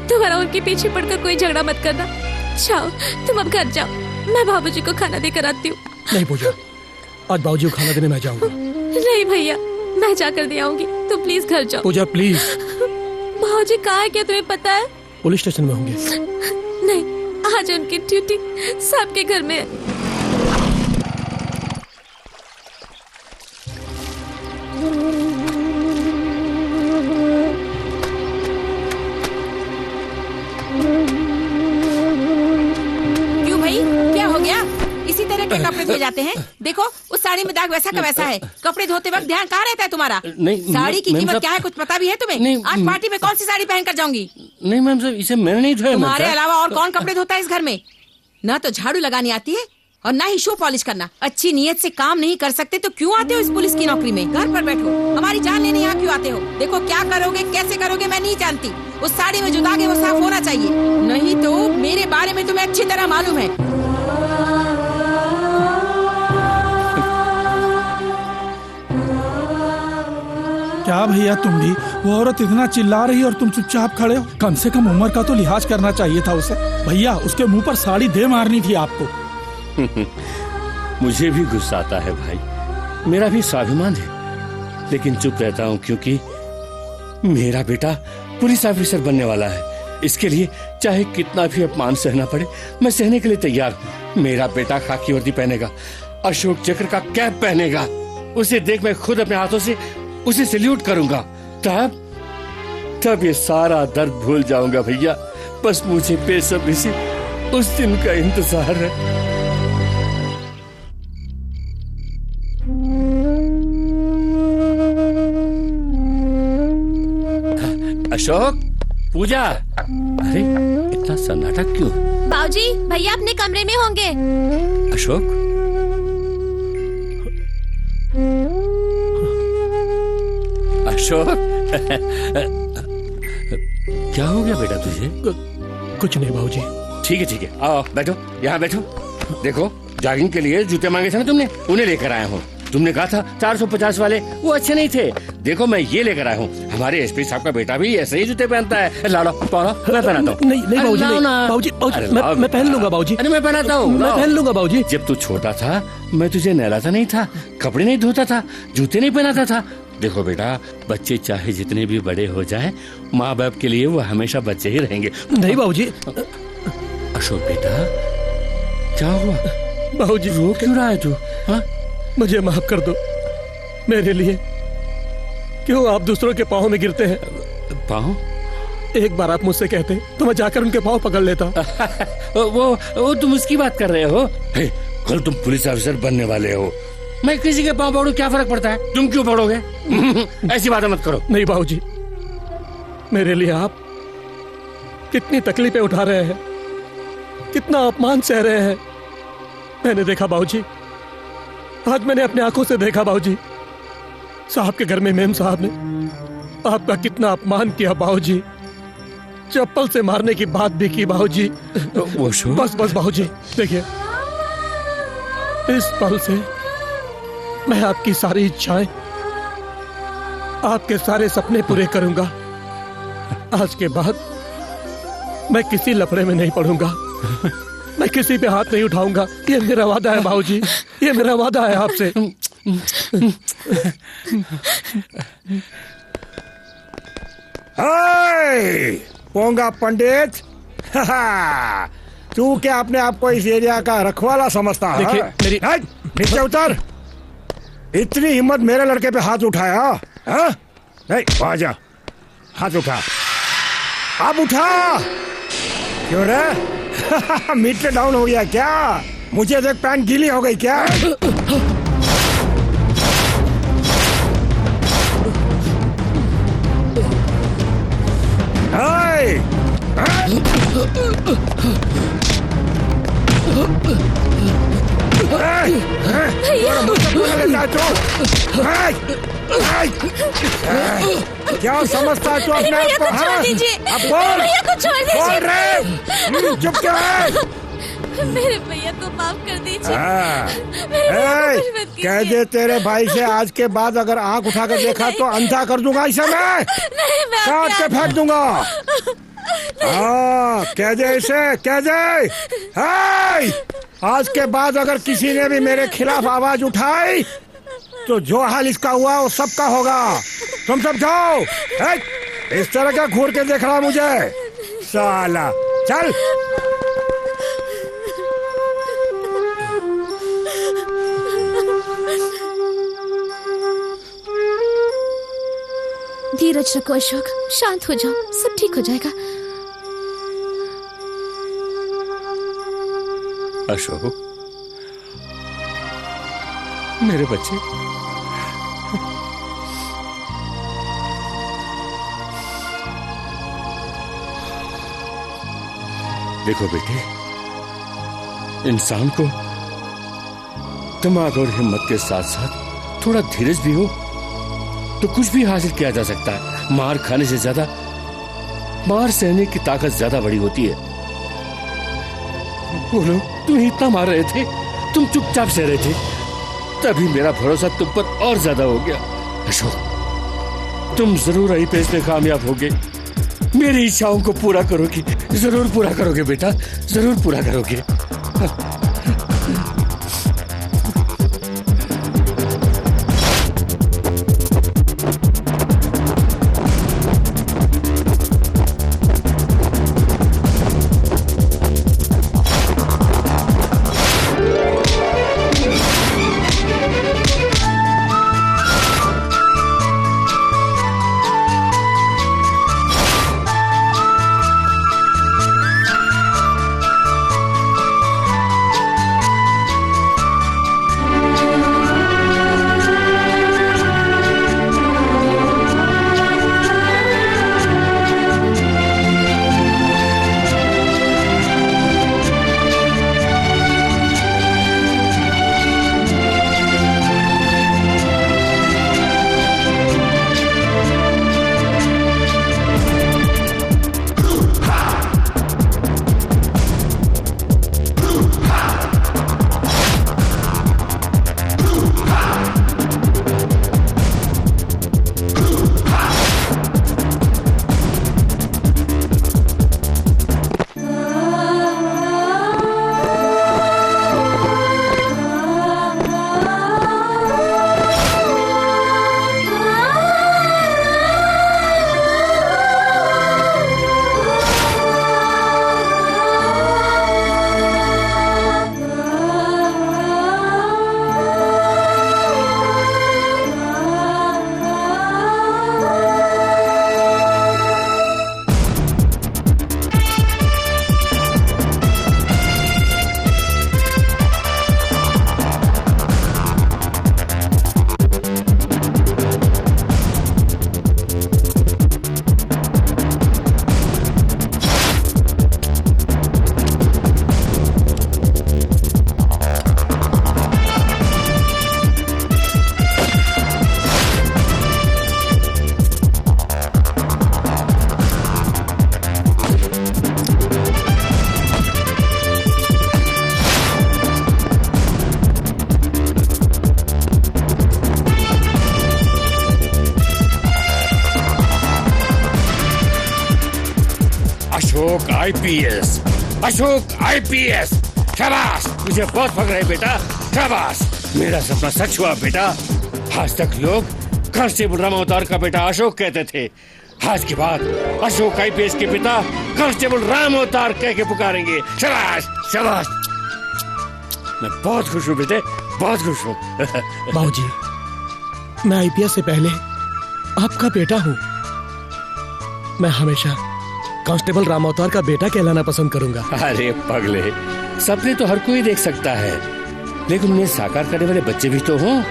तुम्हारा उनके पीछे पड़कर कोई झगड़ा मत करना। जाओ, तुम अब घर जाओ, मैं बाबूजी को खाना देकर आती हूँ। नहीं पूजा, आज बाबूजी को खाना देने मैं जाऊंगा। नहीं भैया, मैं जाकर दे आऊंगी, तुम प्लीज घर जाओ। पूजा प्लीज। बाबूजी कहाँ है क्या तुम्हें पता है? पुलिस स्टेशन में होंगे। नहीं, आज उनकी ड्यूटी साहब के घर में है। क्यों भाई, क्या हो गया? इसी तरह के कपड़े धोए जाते हैं। देखो, उस साड़ी में दाग वैसा का वैसा है। कपड़े धोते वक्त ध्यान कहाँ रहता है तुम्हारा? नहीं, साड़ी की मैम कीमत साहब- क्या है कुछ पता भी है तुम्हें? नहीं, आज पार्टी में कौन सी साड़ी पहन कर जाऊंगी? नहीं मैम साहब, इसे मैंने नहीं धोया। तुम्हारे अलावा और कौन कपड़े धोता है इस घर में? न तो झाड़ू लगानी आती है और ना ही शो पॉलिश करना। अच्छी नीयत से काम नहीं कर सकते तो क्यों आते हो इस पुलिस की नौकरी में? घर पर बैठो, हमारी जान लेने यहाँ क्यों आते हो? देखो क्या करोगे कैसे करोगे मैं नहीं जानती, उस साड़ी में जो दाग है वो साफ होना चाहिए, नहीं तो मेरे बारे में तुम्हें अच्छी तरह मालूम है। क्या भैया तुम भी? वो औरत इतना चिल्ला रही है और तुम चुपचाप खड़े हो। कम से कम उम्र का तो लिहाज करना चाहिए था उसे। भैया उसके मुंह पर साड़ी दे मारनी थी आपको। मुझे भी गुस्सा आता है भाई, मेरा भी स्वाभिमान है, लेकिन चुप रहता हूँ क्योंकि मेरा बेटा पुलिस ऑफिसर बनने वाला है। इसके लिए चाहे कितना भी अपमान सहना पड़े मैं सहने के लिए तैयार हूँ। मेरा बेटा खाकी वर्दी पहनेगा, अशोक चक्र का कैप पहनेगा, उसे देख मैं खुद अपने हाथों से उसे सैल्यूट करूंगा। तब ये सारा दर्द भूल जाऊंगा भैया। बस मुझे बेसब्री से उस दिन का इंतजार है। अशोक, पूजा, अरे इतना सन्नाटा क्यों? बाबूजी भैया अपने कमरे में होंगे। अशोक, अशोक क्या हो गया बेटा तुझे? कुछ नहीं बाबूजी। ठीक है, आओ बैठो, यहाँ बैठो। देखो जॉगिंग के लिए जूते मांगे थे ना तुमने, उन्हें लेकर आया हूँ। तुमने कहा था 450 वाले, वो अच्छे नहीं थे। देखो मैं ये लेकर आया हूँ। हमारे एसपी साहब का बेटा भी ऐसे ही जूते पहनता है। ला लो, मैं पहनाता हूँ। नहीं बाबूजी, बाबूजी मैं पहन लूंगा बाबूजी। अरे मैं पहनाता हूँ, मैं पहन लूंगा बाबूजी। जब तू छोटा था मैं तुझे नहलाता नहीं था, कपड़े नहीं धोता था, जूते नहीं पहनाता था। देखो बेटा, बच्चे चाहे जितने भी बड़े हो जाएं, माँ बाप के लिए वो हमेशा बच्चे ही रहेंगे। नहीं बाबूजी। अशोक बेटा क्या हुआ? बाबूजी रो क्यों रहा है तू? हाँ, मुझे माफ कर दो। मेरे लिए क्यों आप दूसरों के पाँव में गिरते हैं? पाँव? एक बार आप मुझसे कहते तो मैं जाकर उनके पाँव पकड़ लेता। वो तुम उसकी बात कर रहे हो? कल तुम पुलिस ऑफिसर बनने वाले हो, मैं किसी के पाँव पकड़ूं क्या फर्क पड़ता है? तुम क्यों पकड़ोगे? ऐसी बातें मत करो। नहीं बाबूजी, मेरे लिए आप कितनी तकलीफें उठा रहे हैं, कितना अपमान सह रहे हैं। मैंने देखा बाबूजी, आज मैंने अपने आंखों से देखा बाबूजी, साहब के घर में मेम साहब ने आपका कितना अपमान किया बाबूजी, चप्पल से मारने की बात भी की बाबूजी। बस बाबूजी, देखिए इस पल से मैं आपकी सारी इच्छाएं, आपके सारे सपने पूरे करूंगा। आज के बाद मैं किसी लफड़े में नहीं पड़ूंगा, मैं किसी पे हाथ नहीं उठाऊंगा। ये मेरा वादा है बाबूजी, ये मेरा वादा है आपसे। पोंगा पंडित, तू क्या अपने आप को इस एरिया का रखवाला समझता है? देखिए मेरी नीचे उतर। इतनी हिम्मत मेरे लड़के पे हाथ उठाया? हाँ? नहीं, आ जा, हाथ उठा, अब उठा। क्यों रे? मीटर डाउन हो गया क्या? मुझे देख पैंट गीली हो गई क्या? क्या समझता तू अपने आप को? अब बोल रहे, चुप क्यों है? मेरे भैया को माफ कर दीजिए। कह दे तेरे भाई से आज के बाद अगर आंख उठा कर देखा तो अंधा कर दूंगा इसे, मैं काट के फेंक दूंगा। हाँ, कह दे इसे, कह दे। आज के बाद अगर किसी ने भी मेरे खिलाफ आवाज उठाई तो जो हाल इसका हुआ वो सबका होगा। तुम सब जाओ। इस तरह का घूर के देख रहा मुझे साला। चल। धीरज रखो अशोक, शांत हो जाओ, सब ठीक हो जाएगा। अशोक, मेरे बच्चे, देखो बेटे, इंसान को दिमाग और हिम्मत के साथ साथ थोड़ा धीरज भी हो तो कुछ भी हासिल किया जा सकता है। मार खाने से ज्यादा मार सहने की ताकत ज्यादा बड़ी होती है। बोलो, तुम इतना मार रहे थे, तुम चुपचाप सह रहे थे, तभी मेरा भरोसा तुम पर और ज्यादा हो गया। अशोक, तुम जरूर आईपीएस में कामयाब होगे, मेरी इच्छाओं को पूरा करोगे, जरूर पूरा करोगे बेटा, जरूर पूरा करोगे। अशोक आईपीएस, अशोक आईपीएस, शाबाश, मुझे बहुत फख्र है बेटा, शाबाश, मेरा सपना सच हुआ बेटा। आज तक लोग कांस्टेबल राम अवतार का बेटा अशोक कहते थे, आज के बाद अशोक आईपीएस के पिता कांस्टेबल राम अवतार कह के पुकारेंगे। शाबाश शाबाश, मैं बहुत खुश हूँ बेटे, बहुत खुश हूँ। बाबूजी, मैं आईपीएस से पहले आपका बेटा हूँ। मैं हमेशा कांस्टेबल राम अवतार का बेटा कहलाना पसंद करूंगा। अरे पगले, सपने तो हर कोई देख सकता है, लेकिन उन्हें साकार करने वाले बच्चे भी तो हों।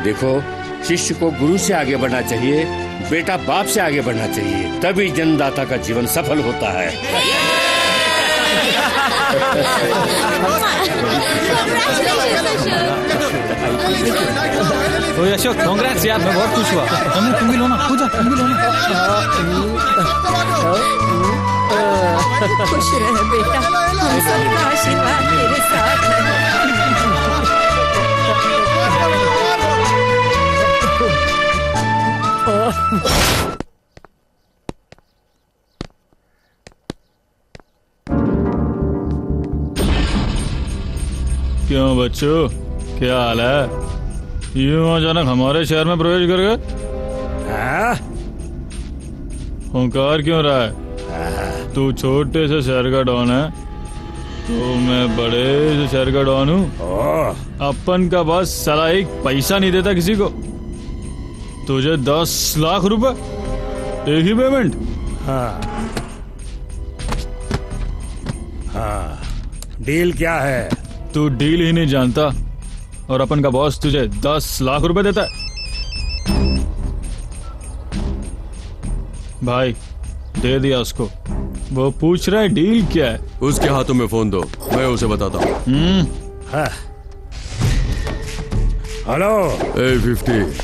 देखो, शिष्य को गुरु से आगे बढ़ना चाहिए, बेटा बाप से आगे बढ़ना चाहिए, तभी जन्मदाता का जीवन सफल होता है। ओए अशोक, कांग्रेट्स यार, मैं बहुत खुश हुआ। तुम भी लो ना, पूजा तुम भी लो ना। खुश रहे बेटा, हम सबका आशीर्वाद तेरे साथ है। क्यों बच्चों, क्या हाल है? यूं अचानक हमारे शहर में प्रवेश कर गए? हुंकार क्यों रहा है? तू छोटे से शहर का डॉन है, तो मैं बड़े से शहर का डॉन हूँ। अपन का बस साला एक पैसा नहीं देता किसी को। तुझे 10 लाख रुपए एक ही पेमेंट? हाँ, डील क्या है? तू डील ही नहीं जानता और अपन का बॉस तुझे 10 लाख रुपए देता है। भाई दे दिया उसको, वो पूछ रहा है डील क्या है। उसके हाथों में फोन दो, मैं उसे बताता हूँ। हेलो। ए 50,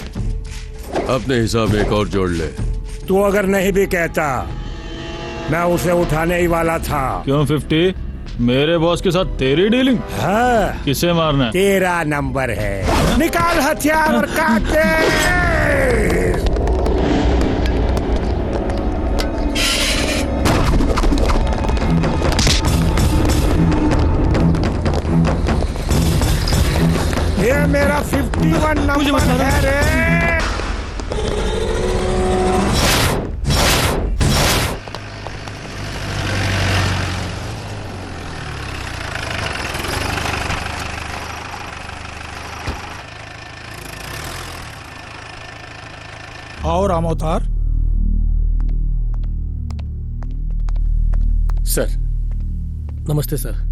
अपने हिसाब में एक और जोड़ ले। तू अगर नहीं भी कहता, मैं उसे उठाने ही वाला था। क्यों 50? मेरे बॉस के साथ तेरी डीलिंग? हाँ। किसे मारना है? तेरा नंबर है, निकाल हथियार और काट दे। ये मेरा 51 नंबर है रे। और राम अवतार। सर। नमस्ते सर।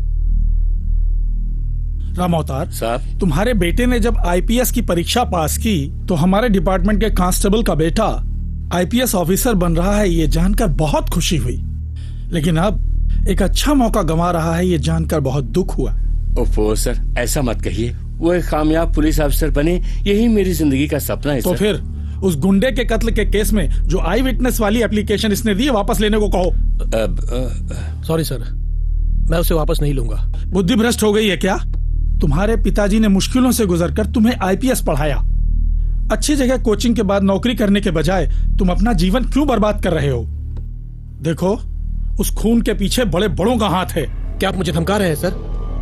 राम अवतार साहब, तुम्हारे बेटे ने जब आईपीएस की परीक्षा पास की तो हमारे डिपार्टमेंट के कांस्टेबल का बेटा आईपीएस ऑफिसर बन रहा है, ये जानकर बहुत खुशी हुई। लेकिन अब एक अच्छा मौका गंवा रहा है, ये जानकर बहुत दुख हुआ। ओफो सर, ऐसा मत कहिए। वो एक कामयाब पुलिस अफसर बने, यही मेरी जिंदगी का सपना है। तो सर। फिर उस गुंडे के कत्ल के केस में जो आई विटनेस वाली एप्लीकेशन इसने दी, वापस लेने को कहो। सॉरी सर, मैं उसे वापस नहीं लूंगा। बुद्धि भ्रष्ट हो गई है क्या? तुम्हारे पिताजी ने मुश्किलों से गुजरकर तुम्हें आईपीएस पढ़ाया। अच्छी जगह कोचिंग के बाद नौकरी करने के बजाय तुम अपना जीवन क्यों बर्बाद कर रहे हो? देखो, उस खून के पीछे बड़े बड़ों का हाथ है। क्या आप मुझे धमका रहे हैं सर?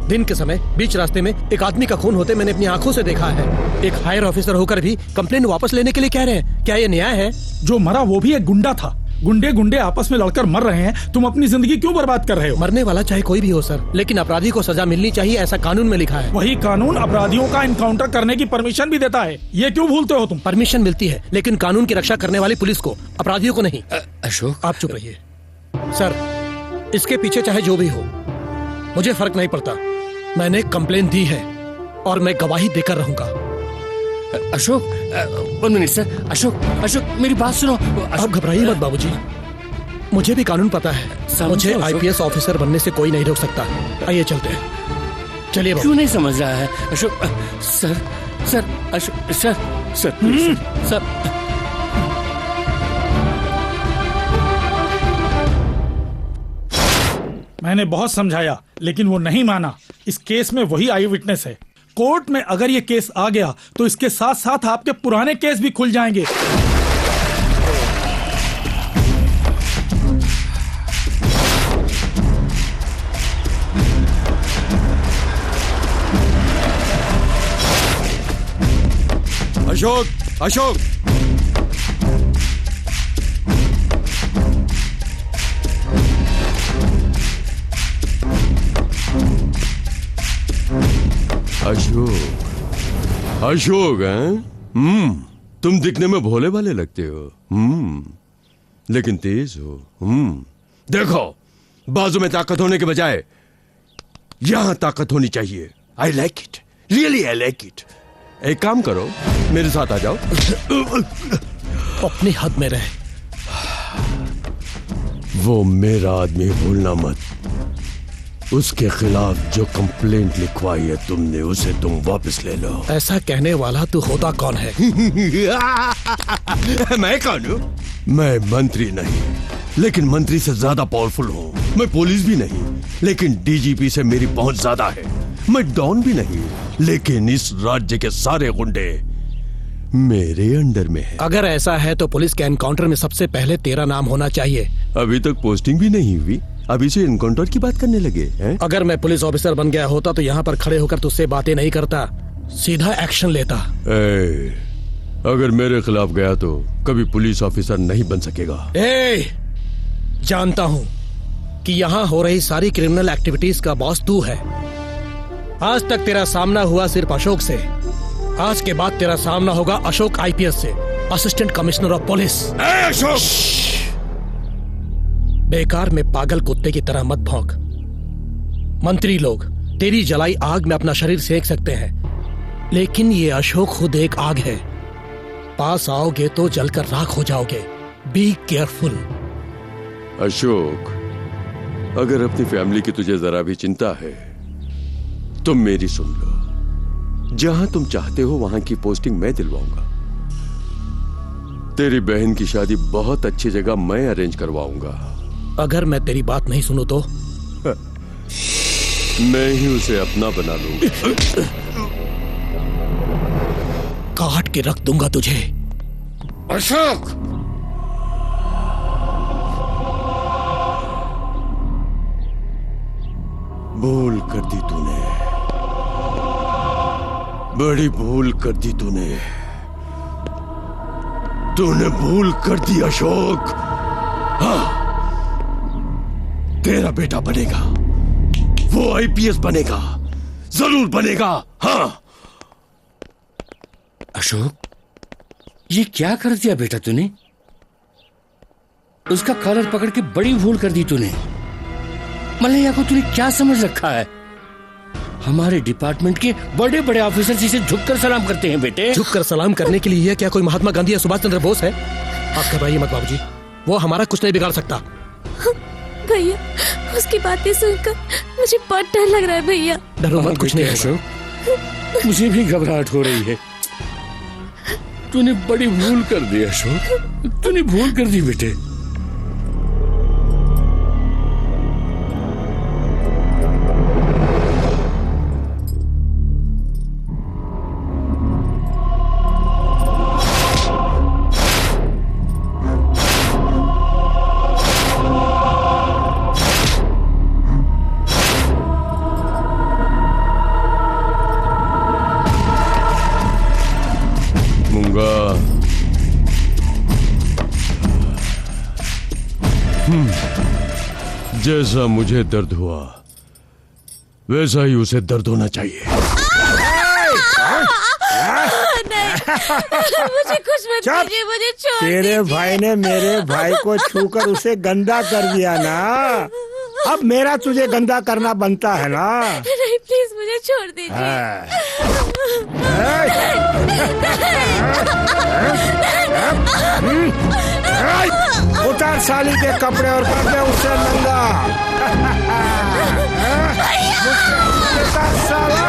दिन के समय बीच रास्ते में एक आदमी का खून होते मैंने अपनी आंखों से देखा है। एक हायर ऑफिसर होकर भी कंप्लेन वापस लेने के लिए कह रहे हैं, क्या ये न्याय है? जो मरा वो भी एक गुंडा था। गुंडे गुंडे आपस में लड़कर मर रहे हैं, तुम अपनी जिंदगी क्यों बर्बाद कर रहे हो? मरने वाला चाहे कोई भी हो सर, लेकिन अपराधी को सजा मिलनी चाहिए, ऐसा कानून में लिखा है। वही कानून अपराधियों का इनकाउंटर करने की परमिशन भी देता है, ये क्यों भूलते हो तुम? परमिशन मिलती है, लेकिन कानून की रक्षा करने वाली पुलिस को, अपराधियों को नहीं। अशोक, आप चुप रहिए सर। इसके पीछे चाहे जो भी हो, मुझे फर्क नहीं पड़ता। मैंने कंप्लेन दी है और मैं गवाही देकर रहूंगा। Ashok, 1 minute sir. अशोक, मेरी बात सुनो। आप घबराइए मत बाबूजी, मुझे भी कानून पता है। मुझे आईपीएस ऑफिसर बनने से कोई नहीं रोक सकता। आइए चलते हैं। चलिए। क्यों नहीं समझ रहा है अशोक? Sir, Ashok sir. मैंने बहुत समझाया, लेकिन वो नहीं माना। इस केस में वही आई विटनेस है। कोर्ट में अगर ये केस आ गया तो इसके साथ साथ आपके पुराने केस भी खुल जाएंगे। अशोक, अशोक हैं? तुम दिखने में भोले भाले लगते हो, लेकिन तेज हो। देखो, बाजू में ताकत होने के बजाय यहां ताकत होनी चाहिए। I like it, really I like it. एक काम करो, मेरे साथ आ जाओ। अपनी हद में रहे। वो मेरा आदमी भूलना मत। उसके खिलाफ जो कंप्लेंट लिखवाई है तुमने, उसे तुम वापस ले लो। ऐसा कहने वाला तू होता कौन है? मैं कौन हूँ? मैं मंत्री नहीं, लेकिन मंत्री से ज्यादा पावरफुल हूँ। मैं पुलिस भी नहीं, लेकिन डीजीपी से मेरी पहुंच ज्यादा है। मैं डॉन भी नहीं, लेकिन इस राज्य के सारे गुंडे मेरे अंडर में है। अगर ऐसा है तो पुलिस के एनकाउंटर में सबसे पहले तेरा नाम होना चाहिए। अभी तक पोस्टिंग भी नहीं हुई, अभी से एनकाउंटर की बात करने लगे हैं? अगर मैं पुलिस ऑफिसर बन गया होता तो यहाँ पर खड़े होकर तुझसे बातें नहीं करता, सीधा एक्शन लेता। अगर मेरे खिलाफ गया तो कभी पुलिस ऑफिसर नहीं बन सकेगा। जानता हूँ कि यहाँ हो रही सारी क्रिमिनल एक्टिविटीज का बॉस तू है। आज तक तेरा सामना हुआ सिर्फ अशोक से, आज के बाद तेरा सामना होगा अशोक आईपीएस से, assistant commissioner of police. Ashok, बेकार में पागल कुत्ते की तरह मत भौंक। मंत्री लोग तेरी जलाई आग में अपना शरीर सेक सकते हैं, लेकिन ये अशोक खुद एक आग है। पास आओगे तो जलकर राख हो जाओगे। Be careful. अशोक, अगर अपनी फैमिली की तुझे जरा भी चिंता है तो मेरी सुन लो। जहां तुम चाहते हो वहां की पोस्टिंग मैं दिलवाऊंगा। तेरी बहन की शादी बहुत अच्छी जगह मैं अरेंज करवाऊंगा। अगर मैं तेरी बात नहीं सुनूं तो मैं ही उसे अपना बना लूंगा। काट के रख दूंगा तुझे। अशोक, भूल कर दी तूने, बड़ी भूल कर दी तूने। तूने भूल कर दी अशोक। हाँ, तेरा बेटा बनेगा, वो आईपीएस बनेगा, जरूर बनेगा। हाँ। अशोक, ये क्या कर दिया बेटा तूने? उसका कॉलर पकड़ के बड़ी भूल कर दी तूने। मलैया को तूने क्या समझ रखा है? हमारे डिपार्टमेंट के बड़े बड़े ऑफिसर जिसे झुककर सलाम करते हैं बेटे। झुककर सलाम करने के लिए क्या कोई महात्मा गांधी या सुभाष चंद्र बोस है? आप घबराइए मत बाबूजी, वो हमारा कुछ नहीं बिगाड़ सकता। भैया, उसकी बातें सुनकर मुझे बहुत डर लग रहा है भैया। डरो मत, कुछ नहीं अशोक, मुझे भी घबराहट हो रही है। तूने बड़ी भूल कर दी अशोक, तूने भूल कर दी बेटे। जैसा मुझे दर्द हुआ वैसा ही उसे दर्द होना चाहिए। मुझे कुछ मत कीजिए, मुझे छोड़ तेरे दीजिए। भाई ने मेरे भाई को छूकर उसे गंदा कर दिया ना, अब मेरा तुझे गंदा करना बनता है ना। नहीं, प्लीज मुझे छोड़ दीजिए। उतार साली के कपड़े और कर दे उससे नंगा। उतार साला।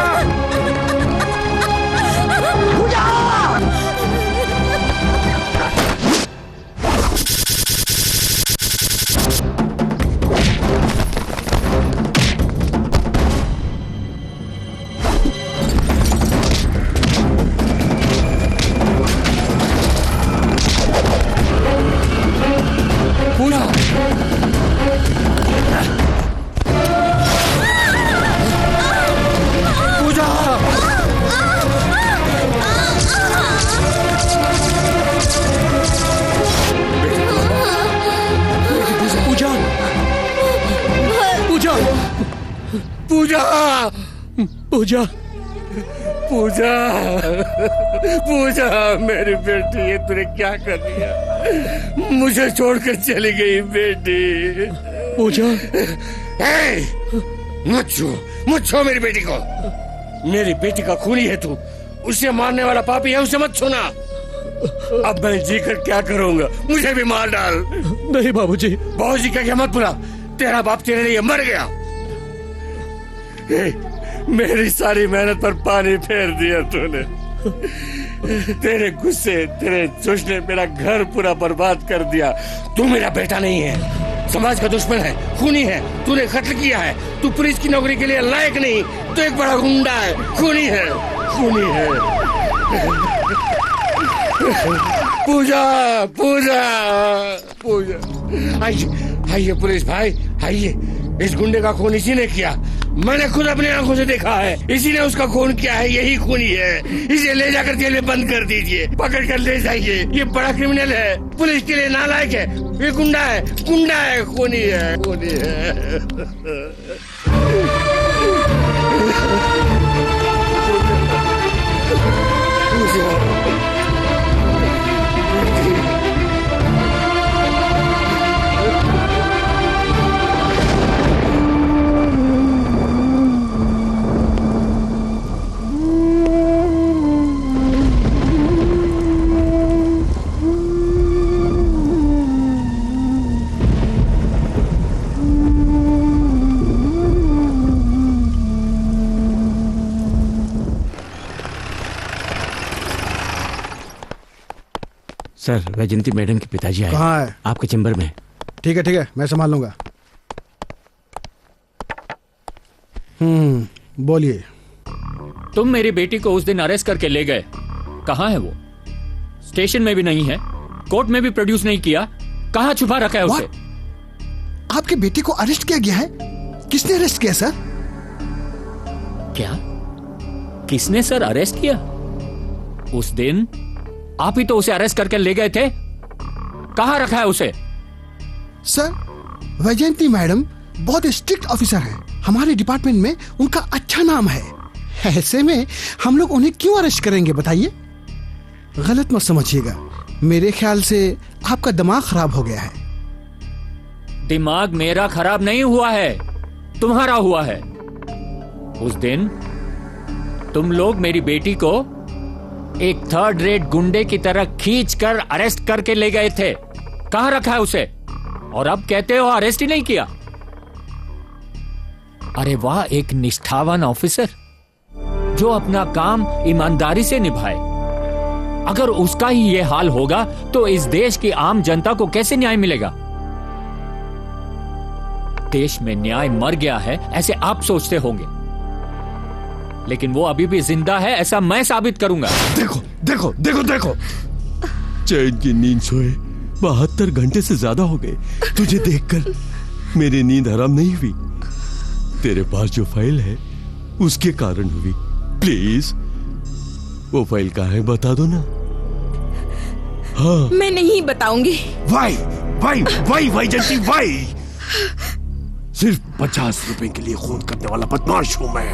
पूजा, पूजा, पूजा, पूजा, मेरी बेटी, ये तूने क्या कर दिया? मुझे छोड़कर चली गई बेटी। पूजा, मत छू मेरी बेटी को। मेरी बेटी का खूनी है तू, उसे मारने वाला पापी है, उसे मत छूना। अब मैं जी कर क्या करूंगा? मुझे भी मार डाल। नहीं बाबूजी। बाबूजी का क्या मत बुला, तेरा बाप तेरे लिए मर गया। मेरी सारी मेहनत पर पानी फेर दिया तूने। तेरे गुस्से, तेरे जोश ने मेरा घर पूरा बर्बाद कर दिया। तू मेरा बेटा नहीं है, समाज का दुश्मन है, खूनी है, तूने कत्ल किया है। तू पुलिस की नौकरी के लिए लायक नहीं, तू एक बड़ा गुंडा है, खूनी है, खूनी है। पूजा, पूजा, पूजा, आइए, आइए पुलिस भाई, आइए। इस गुंडे का खून इसी ने किया, मैंने खुद अपनी आंखों से देखा है। इसी ने उसका खून किया है, यही खूनी है। इसे ले जाकर जेल में बंद कर दीजिए, पकड़ कर ले जाइए। ये बड़ा क्रिमिनल है, पुलिस के लिए नालायक है, ये गुंडा है, गुंडा है, खूनी है, खूनी है। सर, वैजंती मैडम के पिताजी आए। कहाँ है? आपके चैम्बर में। ठीक है, मैं संभाल लूंगा। बोलिए। तुम मेरी बेटी को उस दिन अरेस्ट करके ले गए, कहाँ है वो? स्टेशन में भी नहीं है, कोर्ट में भी प्रोड्यूस नहीं किया, कहाँ छुपा रखा है उसे? आपके बेटे को अरेस्ट किया गया है? किसने अरेस्ट किया सर? क्या? किसने सर अरेस्ट किया? उस दिन आप ही तो उसे अरेस्ट करके ले गए थे, कहाँ रखा है उसे? सर, वैजयंती मैडम बहुत स्ट्रिक्ट ऑफिसर हैं। हमारे डिपार्टमेंट में उनका अच्छा नाम है। ऐसे में हम लोग उन्हें क्यों अरेस्ट करेंगे बताइए? गलत मत समझिएगा, मेरे ख्याल से आपका दिमाग खराब हो गया है। दिमाग मेरा खराब नहीं हुआ है, तुम्हारा हुआ है। उस दिन तुम लोग मेरी बेटी को एक थर्ड रेट गुंडे की तरह खींचकर अरेस्ट करके ले गए थे, कहां रखा है उसे? और अब कहते हो अरेस्ट ही नहीं किया। अरे वाह, एक निष्ठावान ऑफिसर जो अपना काम ईमानदारी से निभाए। अगर उसका ही ये हाल होगा तो इस देश की आम जनता को कैसे न्याय मिलेगा? देश में न्याय मर गया है ऐसे आप सोचते होंगे, लेकिन वो अभी भी जिंदा है ऐसा मैं साबित करूंगा। देखो देखो देखो देखो, चैन की नींद सोए 72 घंटे से ज्यादा हो गए। तुझे देखकर मेरी नींद हराम नहीं हुई, तेरे पास जो फाइल है उसके कारण हुई। प्लीज वो फाइल कहाँ है बता दो ना। हाँ, मैं नहीं बताऊंगी। वाई वाई वाई वाई जंती वाई, सिर्फ 50 रुपए के लिए खून करने वाला बदमाश हूं मैं।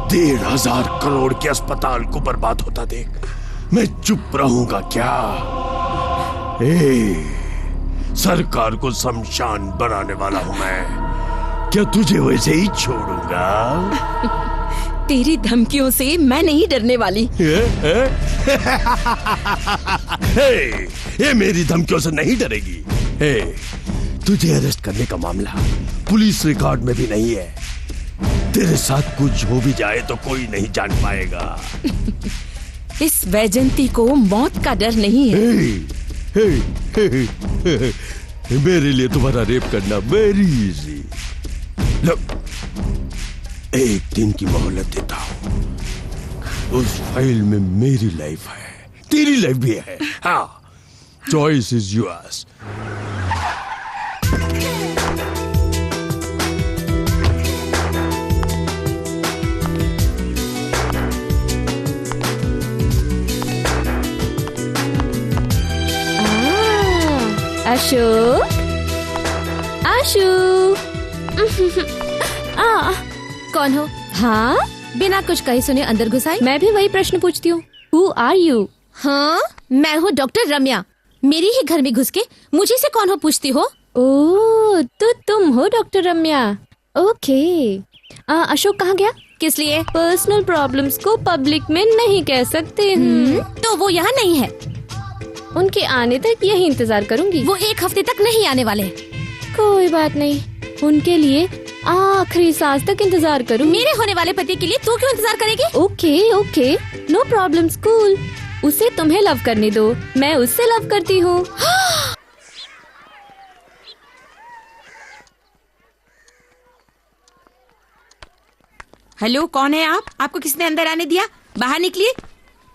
1,500 करोड़ के अस्पताल को बर्बाद होता देख मैं चुप रहूंगा क्या? सरकार को शमशान बनाने वाला हूं मैं, क्या तुझे वैसे ही छोड़ूंगा? तेरी धमकियों से मैं नहीं डरने वाली। ये मेरी धमकियों से नहीं डरेगी। तुझे अरेस्ट करने का मामला पुलिस रिकॉर्ड में भी नहीं है। तेरे साथ कुछ हो भी जाए तो कोई नहीं जान पाएगा। इस वैजंती को मौत का डर नहीं है। मेरे लिए तुम्हारा रेप करना वेरी इजी। एक दिन की मोहलत देता हूं। उस फाइल में मेरी लाइफ है, तेरी लाइफ भी है। हाँ, चॉइस इज योर्स। अशोक, कौन हो? हाँ, बिना कुछ कहे सुने अंदर घुस आई। मैं भी वही प्रश्न पूछती हूँ, हु आर यू? हाँ, मैं हूँ डॉक्टर रम्या। मेरी ही घर में घुस के मुझे से कौन हो पूछती हो? ओह, तो तुम हो डॉक्टर रम्या। ओके। अशोक कहाँ गया? किस लिए? पर्सनल प्रॉब्लम्स को पब्लिक में नहीं कह सकते। तो वो यहाँ नहीं है। उनके आने तक यही इंतजार करूंगी। वो 1 हफ्ते तक नहीं आने वाले। कोई बात नहीं, उनके लिए आखिरी सांस तक इंतजार करूं। मेरे होने वाले पति के लिए तू क्यों इंतजार करेगी? Okay okay, no problem. Cool. उसे तुम्हें लव करने दो, मैं उससे लव करती हूँ। हेलो, कौन है आप? आपको किसने अंदर आने दिया? बाहर निकलिए,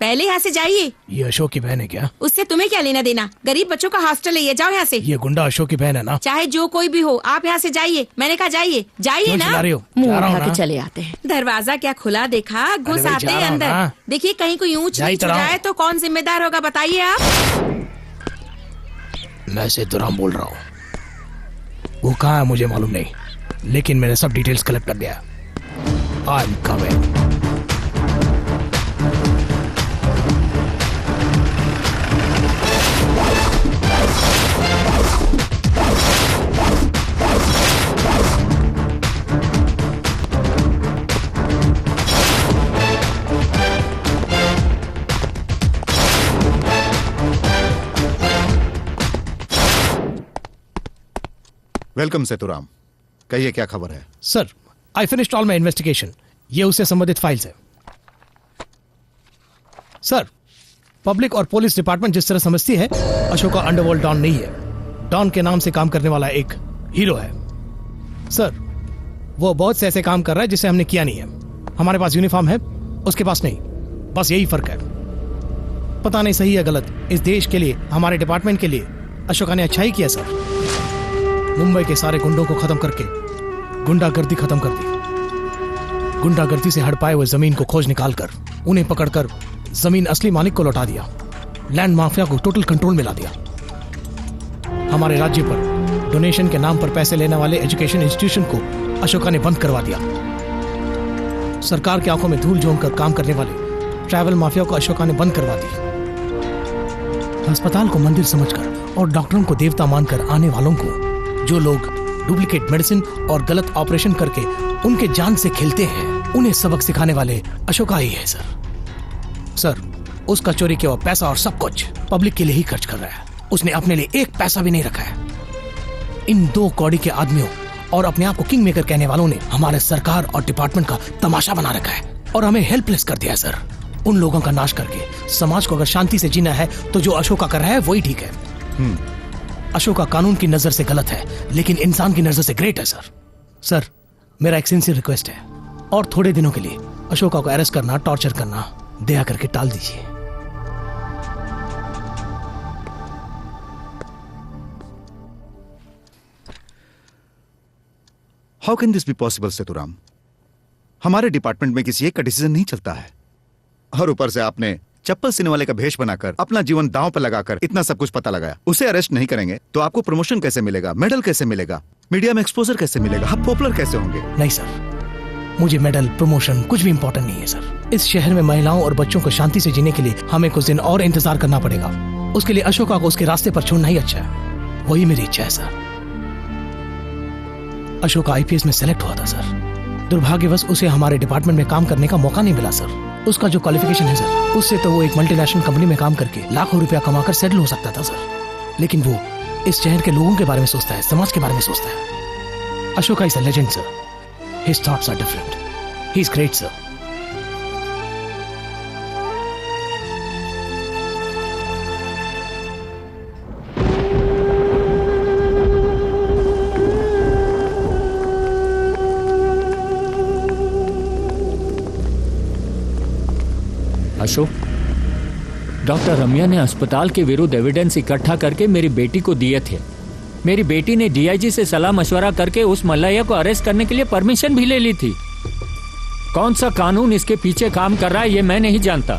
पहले यहाँ से जाइए। ये अशोक की बहन है क्या? उससे तुम्हें क्या लेना देना? गरीब बच्चों का हॉस्टल है ये, जाओ यहाँ से। ये गुंडा अशोक की बहन है ना? चाहे जो कोई भी हो, आप यहाँ से जाइए। मैंने कहा जाइए, जाइए ना। मुंह उठा के चले आते हैं। दरवाजा क्या खुला देखा? घुस आते हैं अंदर। देखिए कहीं कोई ऊंच नीच हो जाए तो कौन जिम्मेदार होगा बताइए आप। मैं सेतुराम बोल रहा हूँ। वो कहाँ है मुझे मालूम नहीं, लेकिन मैंने सब डिटेल्स कलेक्ट कर दिया। I am coming. Welcome Seturam, कहिए क्या खबर है? Sir, I finished all my investigation. ये उससे संबंधित फाइल्स है। सर, पब्लिक और पुलिस डिपार्टमेंट जिस तरह समझती है, अशोका अंडरवर्ल्ड डॉन नहीं है। डॉन के नाम से काम करने वाला एक हीरो है। सर, वो बहुत से ऐसे काम कर रहा है जिसे हमने किया नहीं है। हमारे पास यूनिफॉर्म है, उसके पास नहीं। बस यही फर्क है। पता नहीं सही है गलत, इस देश के लिए, हमारे डिपार्टमेंट के लिए अशोका ने अच्छा ही किया सर। मुंबई के सारे गुंडों को खत्म करके गुंडागर्दी खत्म कर दी। गुंडागर्दी से हड़पाए हुए जमीन को खोज निकालकर उन्हें पकड़कर जमीन असली मालिक को लौटा दिया। लैंड माफिया को टोटल कंट्रोल में ला दिया। हमारे राज्य पर डोनेशन के नाम पर पैसे लेने वाले एजुकेशन इंस्टीट्यूशन को अशोका ने बंद करवा दिया। सरकार की आंखों में धूल झोंक कर काम करने वाले ट्रैवल माफिया को अशोका ने बंद करवा दी। अस्पताल को मंदिर समझकर और डॉक्टरों को देवता मानकर आने वालों को, जो लोग डुप्लीकेट मेडिसिन और गलत ऑपरेशन करके उनके जान से खेलते हैं, उन्हें सबक सिखाने वाले अशोका ही है सर। सर, उसका चोरी किया हुआ पैसा और सब कुछ पब्लिक के लिए ही खर्च कर रहा है। उसने अपने लिए एक पैसा भी नहीं रखा है। इन 2 कौड़ी के आदमियों और अपने आप को किंग मेकर कहने वालों ने हमारे सरकार और डिपार्टमेंट का तमाशा बना रखा है और हमें हेल्पलेस कर दिया है सर। उन लोगों का नाश करके समाज को अगर शांति से जीना है तो जो अशोका कर रहा है वही ठीक है। अशोका कानून की नजर से गलत है, लेकिन इंसान की नजर से ग्रेट है सर। सर, मेरा एक सिंसियर रिक्वेस्ट है, और थोड़े दिनों के लिए अशोका को अरेस्ट करना, टॉर्चर करना दया करके टाल दीजिए। How can this be possible Seturam? हमारे डिपार्टमेंट में किसी एक का डिसीजन नहीं चलता है, और ऊपर से आपने चप्पल सीने वाले का भेष बनाकर अपना जीवन दांव पर लगाकर इतना सब कुछ पता लगाया। उसे अरेस्ट नहीं करेंगे तो आपको प्रमोशन कैसे मिलेगा, मेडल कैसे मिलेगा, मीडिया में एक्सपोजर कैसे मिलेगा, आप पॉपुलर कैसे होंगे? नहीं सर, मुझे मेडल, प्रमोशन कुछ भी इंपॉर्टेंट नहीं है सर। इस शहर में महिलाओं और बच्चों को शांति से जीने के लिए हमें कुछ दिन और इंतजार करना पड़ेगा। उसके लिए अशोका को उसके रास्ते पर छोड़ना ही अच्छा है। वही मेरी इच्छा है सर। अशोका आईपीएस में सेलेक्ट हुआ था सर। दुर्भाग्यवश उसे हमारे डिपार्टमेंट में काम करने का मौका नहीं मिला सर। उसका जो क्वालिफिकेशन है सर, उससे तो वो एक मल्टीनेशनल कंपनी में काम करके लाखों रुपया कमाकर सेटल हो सकता था सर। लेकिन वो इस शहर के लोगों के बारे में सोचता है, समाज के बारे में सोचता है। Ashoka is a legend sir. His thoughts are different. He's great, sir. Ashok, doctor Ramya ने अस्पताल के विरुद्ध एविडेंस इकट्ठा करके मेरी बेटी को दिए थे। मेरी बेटी ने डीआईजी से सलाह मशवरा करके उस मल्लैया को अरेस्ट करने के लिए परमिशन भी ले ली थी। कौन सा कानून इसके पीछे काम कर रहा है ये मैं नहीं जानता।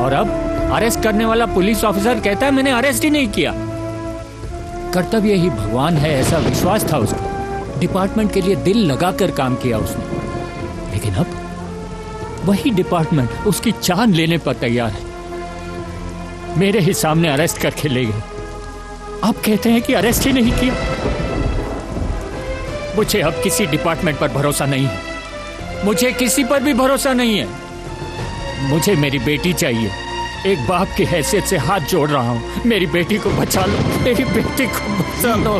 और अब अरेस्ट करने वाला पुलिस ऑफिसर कहता है मैंने अरेस्ट ही नहीं किया। कर्तव्य ही भगवान है ऐसा विश्वास था उसका। डिपार्टमेंट के लिए दिल लगाकर काम किया उसने। लेकिन अब वही डिपार्टमेंट उसकी जान लेने पर तैयार है। मेरे ही सामने अरेस्ट करके ले गए। अब कहते हैं कि अरेस्ट ही नहीं किया। मुझे अब किसी डिपार्टमेंट पर भरोसा नहीं है। मुझे किसी पर भी भरोसा नहीं है। मुझे मेरी बेटी चाहिए। एक बाप की हैसियत से हाथ जोड़ रहा हूं। मेरी बेटी को बचा लो, मेरी बेटी को बचा लो।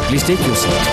Please take your seat.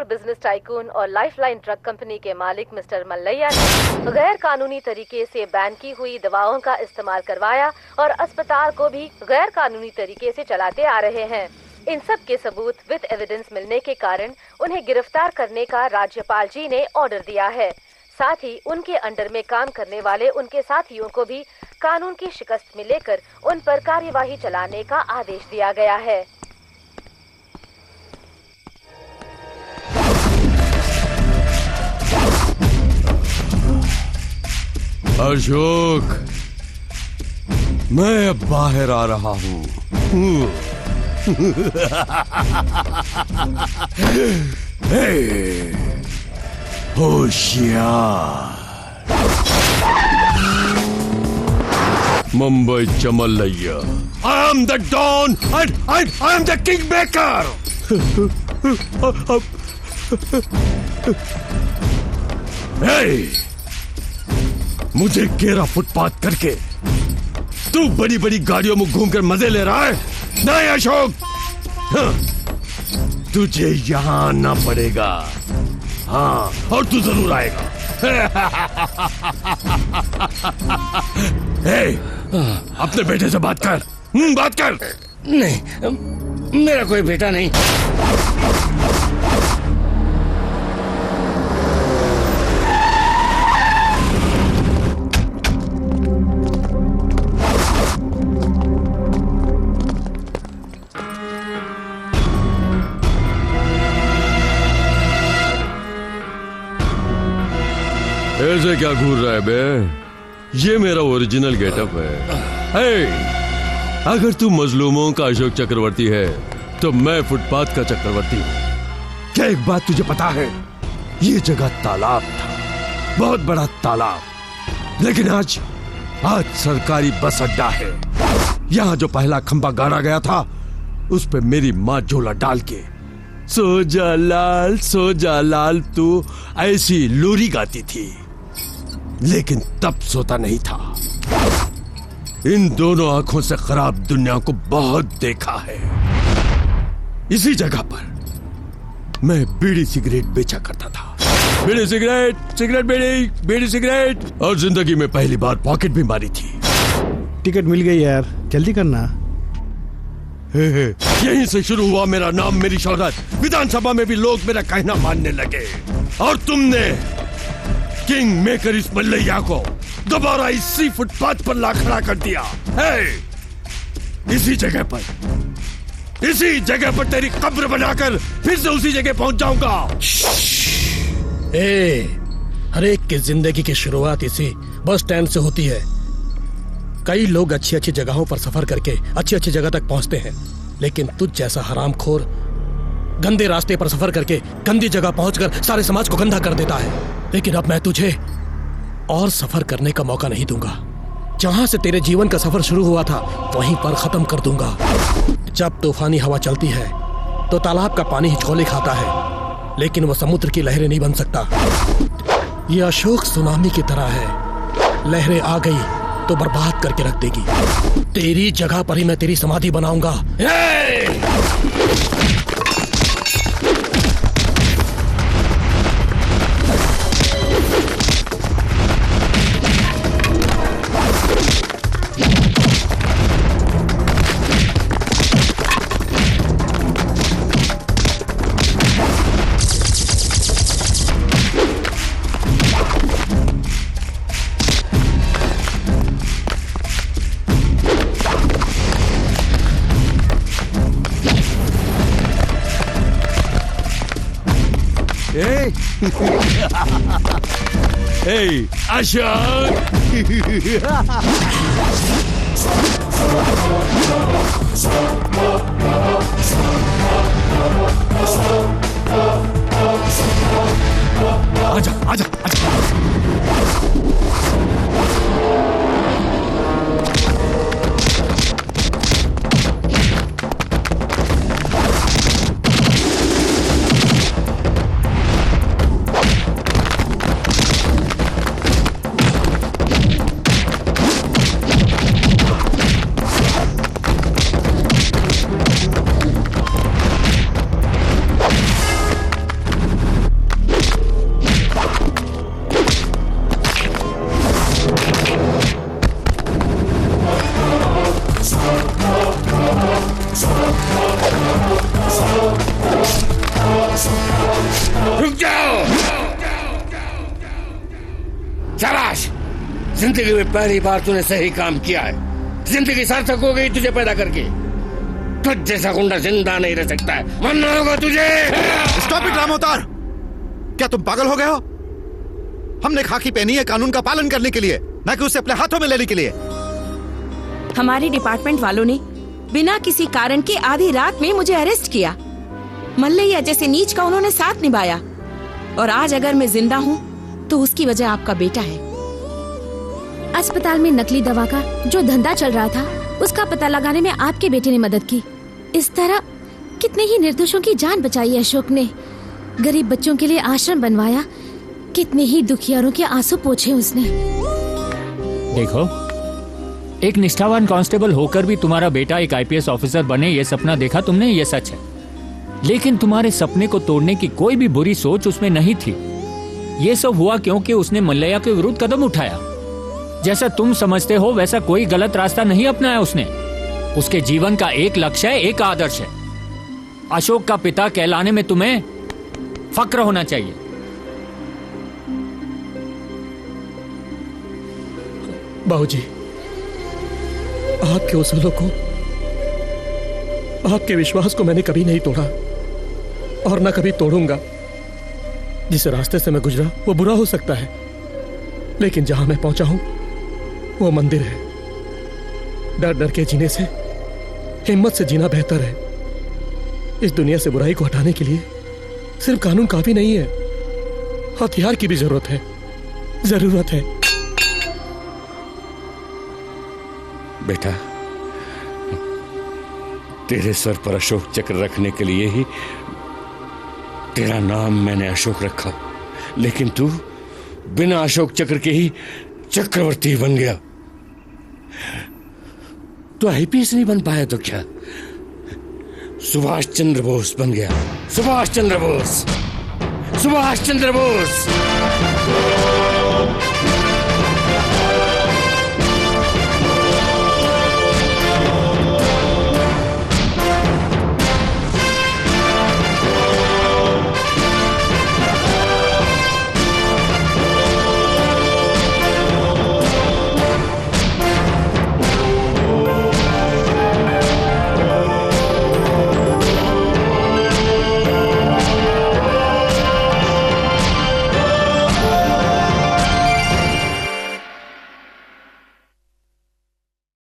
Business tycoon और लाइफलाइन ड्रग कंपनी के मालिक मिस्टर मल्लैया ने गैर कानूनी तरीके से बैन की हुई दवाओं का इस्तेमाल करवाया और अस्पताल को भी गैर कानूनी तरीके से चलाते आ रहे हैं। इन सब के सबूत विद एविडेंस मिलने के कारण उन्हें गिरफ्तार करने का राज्यपाल जी ने ऑर्डर दिया है। साथ ही उनके अंडर में काम करने वाले उनके साथियों को भी कानून की शिकस्त में लेकर उन पर कार्यवाही चलाने का आदेश दिया गया है। अशोक, मैं अब बाहर आ रहा हूँ। होशियार मुंबई चमल्लैया। I am the don and I am the king maker. मुझे घेरा फुटपाथ करके तू बड़ी बड़ी गाड़ियों में घूमकर मजे ले रहा है? नहीं अशोक, तुझे यहाँ आना पड़ेगा। हाँ, और तू जरूर आएगा। अपने बेटे से बात कर। बात कर। नहीं, मेरा कोई बेटा नहीं। ऐसे क्या घूर रहा है बे? ये मेरा ओरिजिनल गेटअप है। अगर तू मजलूमों का अशोक चक्रवर्ती है तो मैं फुटपाथ का चक्रवर्ती हूँ। क्या एक बात तुझे पता है? ये जगह तालाब था, बहुत बड़ा तालाब, लेकिन आज सरकारी बस अड्डा है। यहाँ जो पहला खंबा गाड़ा गया था उस पे मेरी माँ झोला डाल के सो जा लाल तू ऐसी लोरी गाती थी, लेकिन तब सोता नहीं था। इन दोनों आंखों से खराब दुनिया को बहुत देखा है। इसी जगह पर मैं बीड़ी सिगरेट बेचा करता था। बीड़ी सिगरेट बीड़ी सिगरेट, और जिंदगी में पहली बार पॉकेट भी मारी थी। टिकट मिल गई यार, जल्दी करना। यहीं से शुरू हुआ मेरा नाम, मेरी शोहरत। विधानसभा में भी लोग मेरा कहना मानने लगे, और तुमने किंग मेकर इस मल्लैया को दोबारा इसी फुटपाथ पर ला खड़ा कर दिया। इसी जगह पर तेरी कब्र बनाकर फिर से उसी जगह पहुंच जाऊंगा। हर एक की जिंदगी की शुरुआत इसी बस स्टैंड से होती है। कई लोग अच्छी अच्छी जगहों पर सफर करके अच्छी अच्छी जगह तक पहुंचते हैं, लेकिन तुझ जैसा हरामखोर गंदे रास्ते पर सफर करके गंदी जगह पहुंचकर सारे समाज को गंदा कर देता है। लेकिन अब मैं तुझे और सफर करने का मौका नहीं दूंगा। जहां से तेरे जीवन का सफर शुरू हुआ था वहीं पर खत्म कर दूंगा। जब तूफानी हवा चलती है तो तालाब का पानी हिचकोले खाता है, लेकिन वो समुद्र की लहरें नहीं बन सकता। ये अशोक सुनामी की तरह है, लहरें आ गई तो बर्बाद करके रख देगी। तेरी जगह पर ही मैं तेरी समाधि बनाऊंगा। Hey, Ashok! आजा, आजा, आजा। जिंदगी में पहली बार तूने सही काम किया है। जिंदगी सार्थक हो गई तुझे पैदा करके। तुझ जैसा गुंडा जिंदा नहीं रह सकता है, मरना होगा तुझे। स्टॉप इट रामोतार, क्या तुम पागल हो गए हो? हमने खाकी पहनी है कानून का पालन करने के लिए, ना कि उसे अपने हाथों में लेने के लिए। हमारे डिपार्टमेंट वालों ने बिना किसी कारण के आधी रात में मुझे अरेस्ट किया। मल्लैया जैसे नीच का उन्होंने साथ निभाया, और आज अगर मैं जिंदा हूँ तो उसकी वजह आपका बेटा है। अस्पताल में नकली दवा का जो धंधा चल रहा था, उसका पता लगाने में आपके बेटे ने मदद की। इस तरह कितने ही निर्दोषों की जान बचाई अशोक ने। गरीब बच्चों के लिए आश्रम बनवाया, कितने ही दुखियारों के आंसू पोंछे उसने। देखो, एक निष्ठावान कांस्टेबल होकर भी तुम्हारा बेटा एक आईपीएस ऑफिसर बने, ये सपना देखा तुमने, ये सच है। लेकिन तुम्हारे सपने को तोड़ने की कोई भी बुरी सोच उसमें नहीं थी। ये सब हुआ क्योंकि उसने मल्लैया के विरुद्ध कदम उठाया। जैसा तुम समझते हो वैसा कोई गलत रास्ता नहीं अपनाया उसने। उसके जीवन का एक लक्ष्य है, एक आदर्श है। अशोक का पिता कहलाने में तुम्हें फक्र होना चाहिए। बाबूजी, आपके उसूलों को, आपके विश्वास को मैंने कभी नहीं तोड़ा और ना कभी तोड़ूंगा। जिस रास्ते से मैं गुजरा वो बुरा हो सकता है, लेकिन जहां मैं पहुंचा हूं वो मंदिर है। डर डर के जीने से हिम्मत से जीना बेहतर है। इस दुनिया से बुराई को हटाने के लिए सिर्फ कानून काफी नहीं है, हथियार की भी जरूरत है। बेटा, तेरे सर पर अशोक चक्र रखने के लिए ही तेरा नाम मैंने अशोक रखा, लेकिन तू बिना अशोक चक्र के ही चक्रवर्ती बन गया। तो आईपीएस नहीं बन पाया तो क्या, सुभाष चंद्र बोस बन गया। सुभाष चंद्र बोस, सुभाष चंद्र बोस।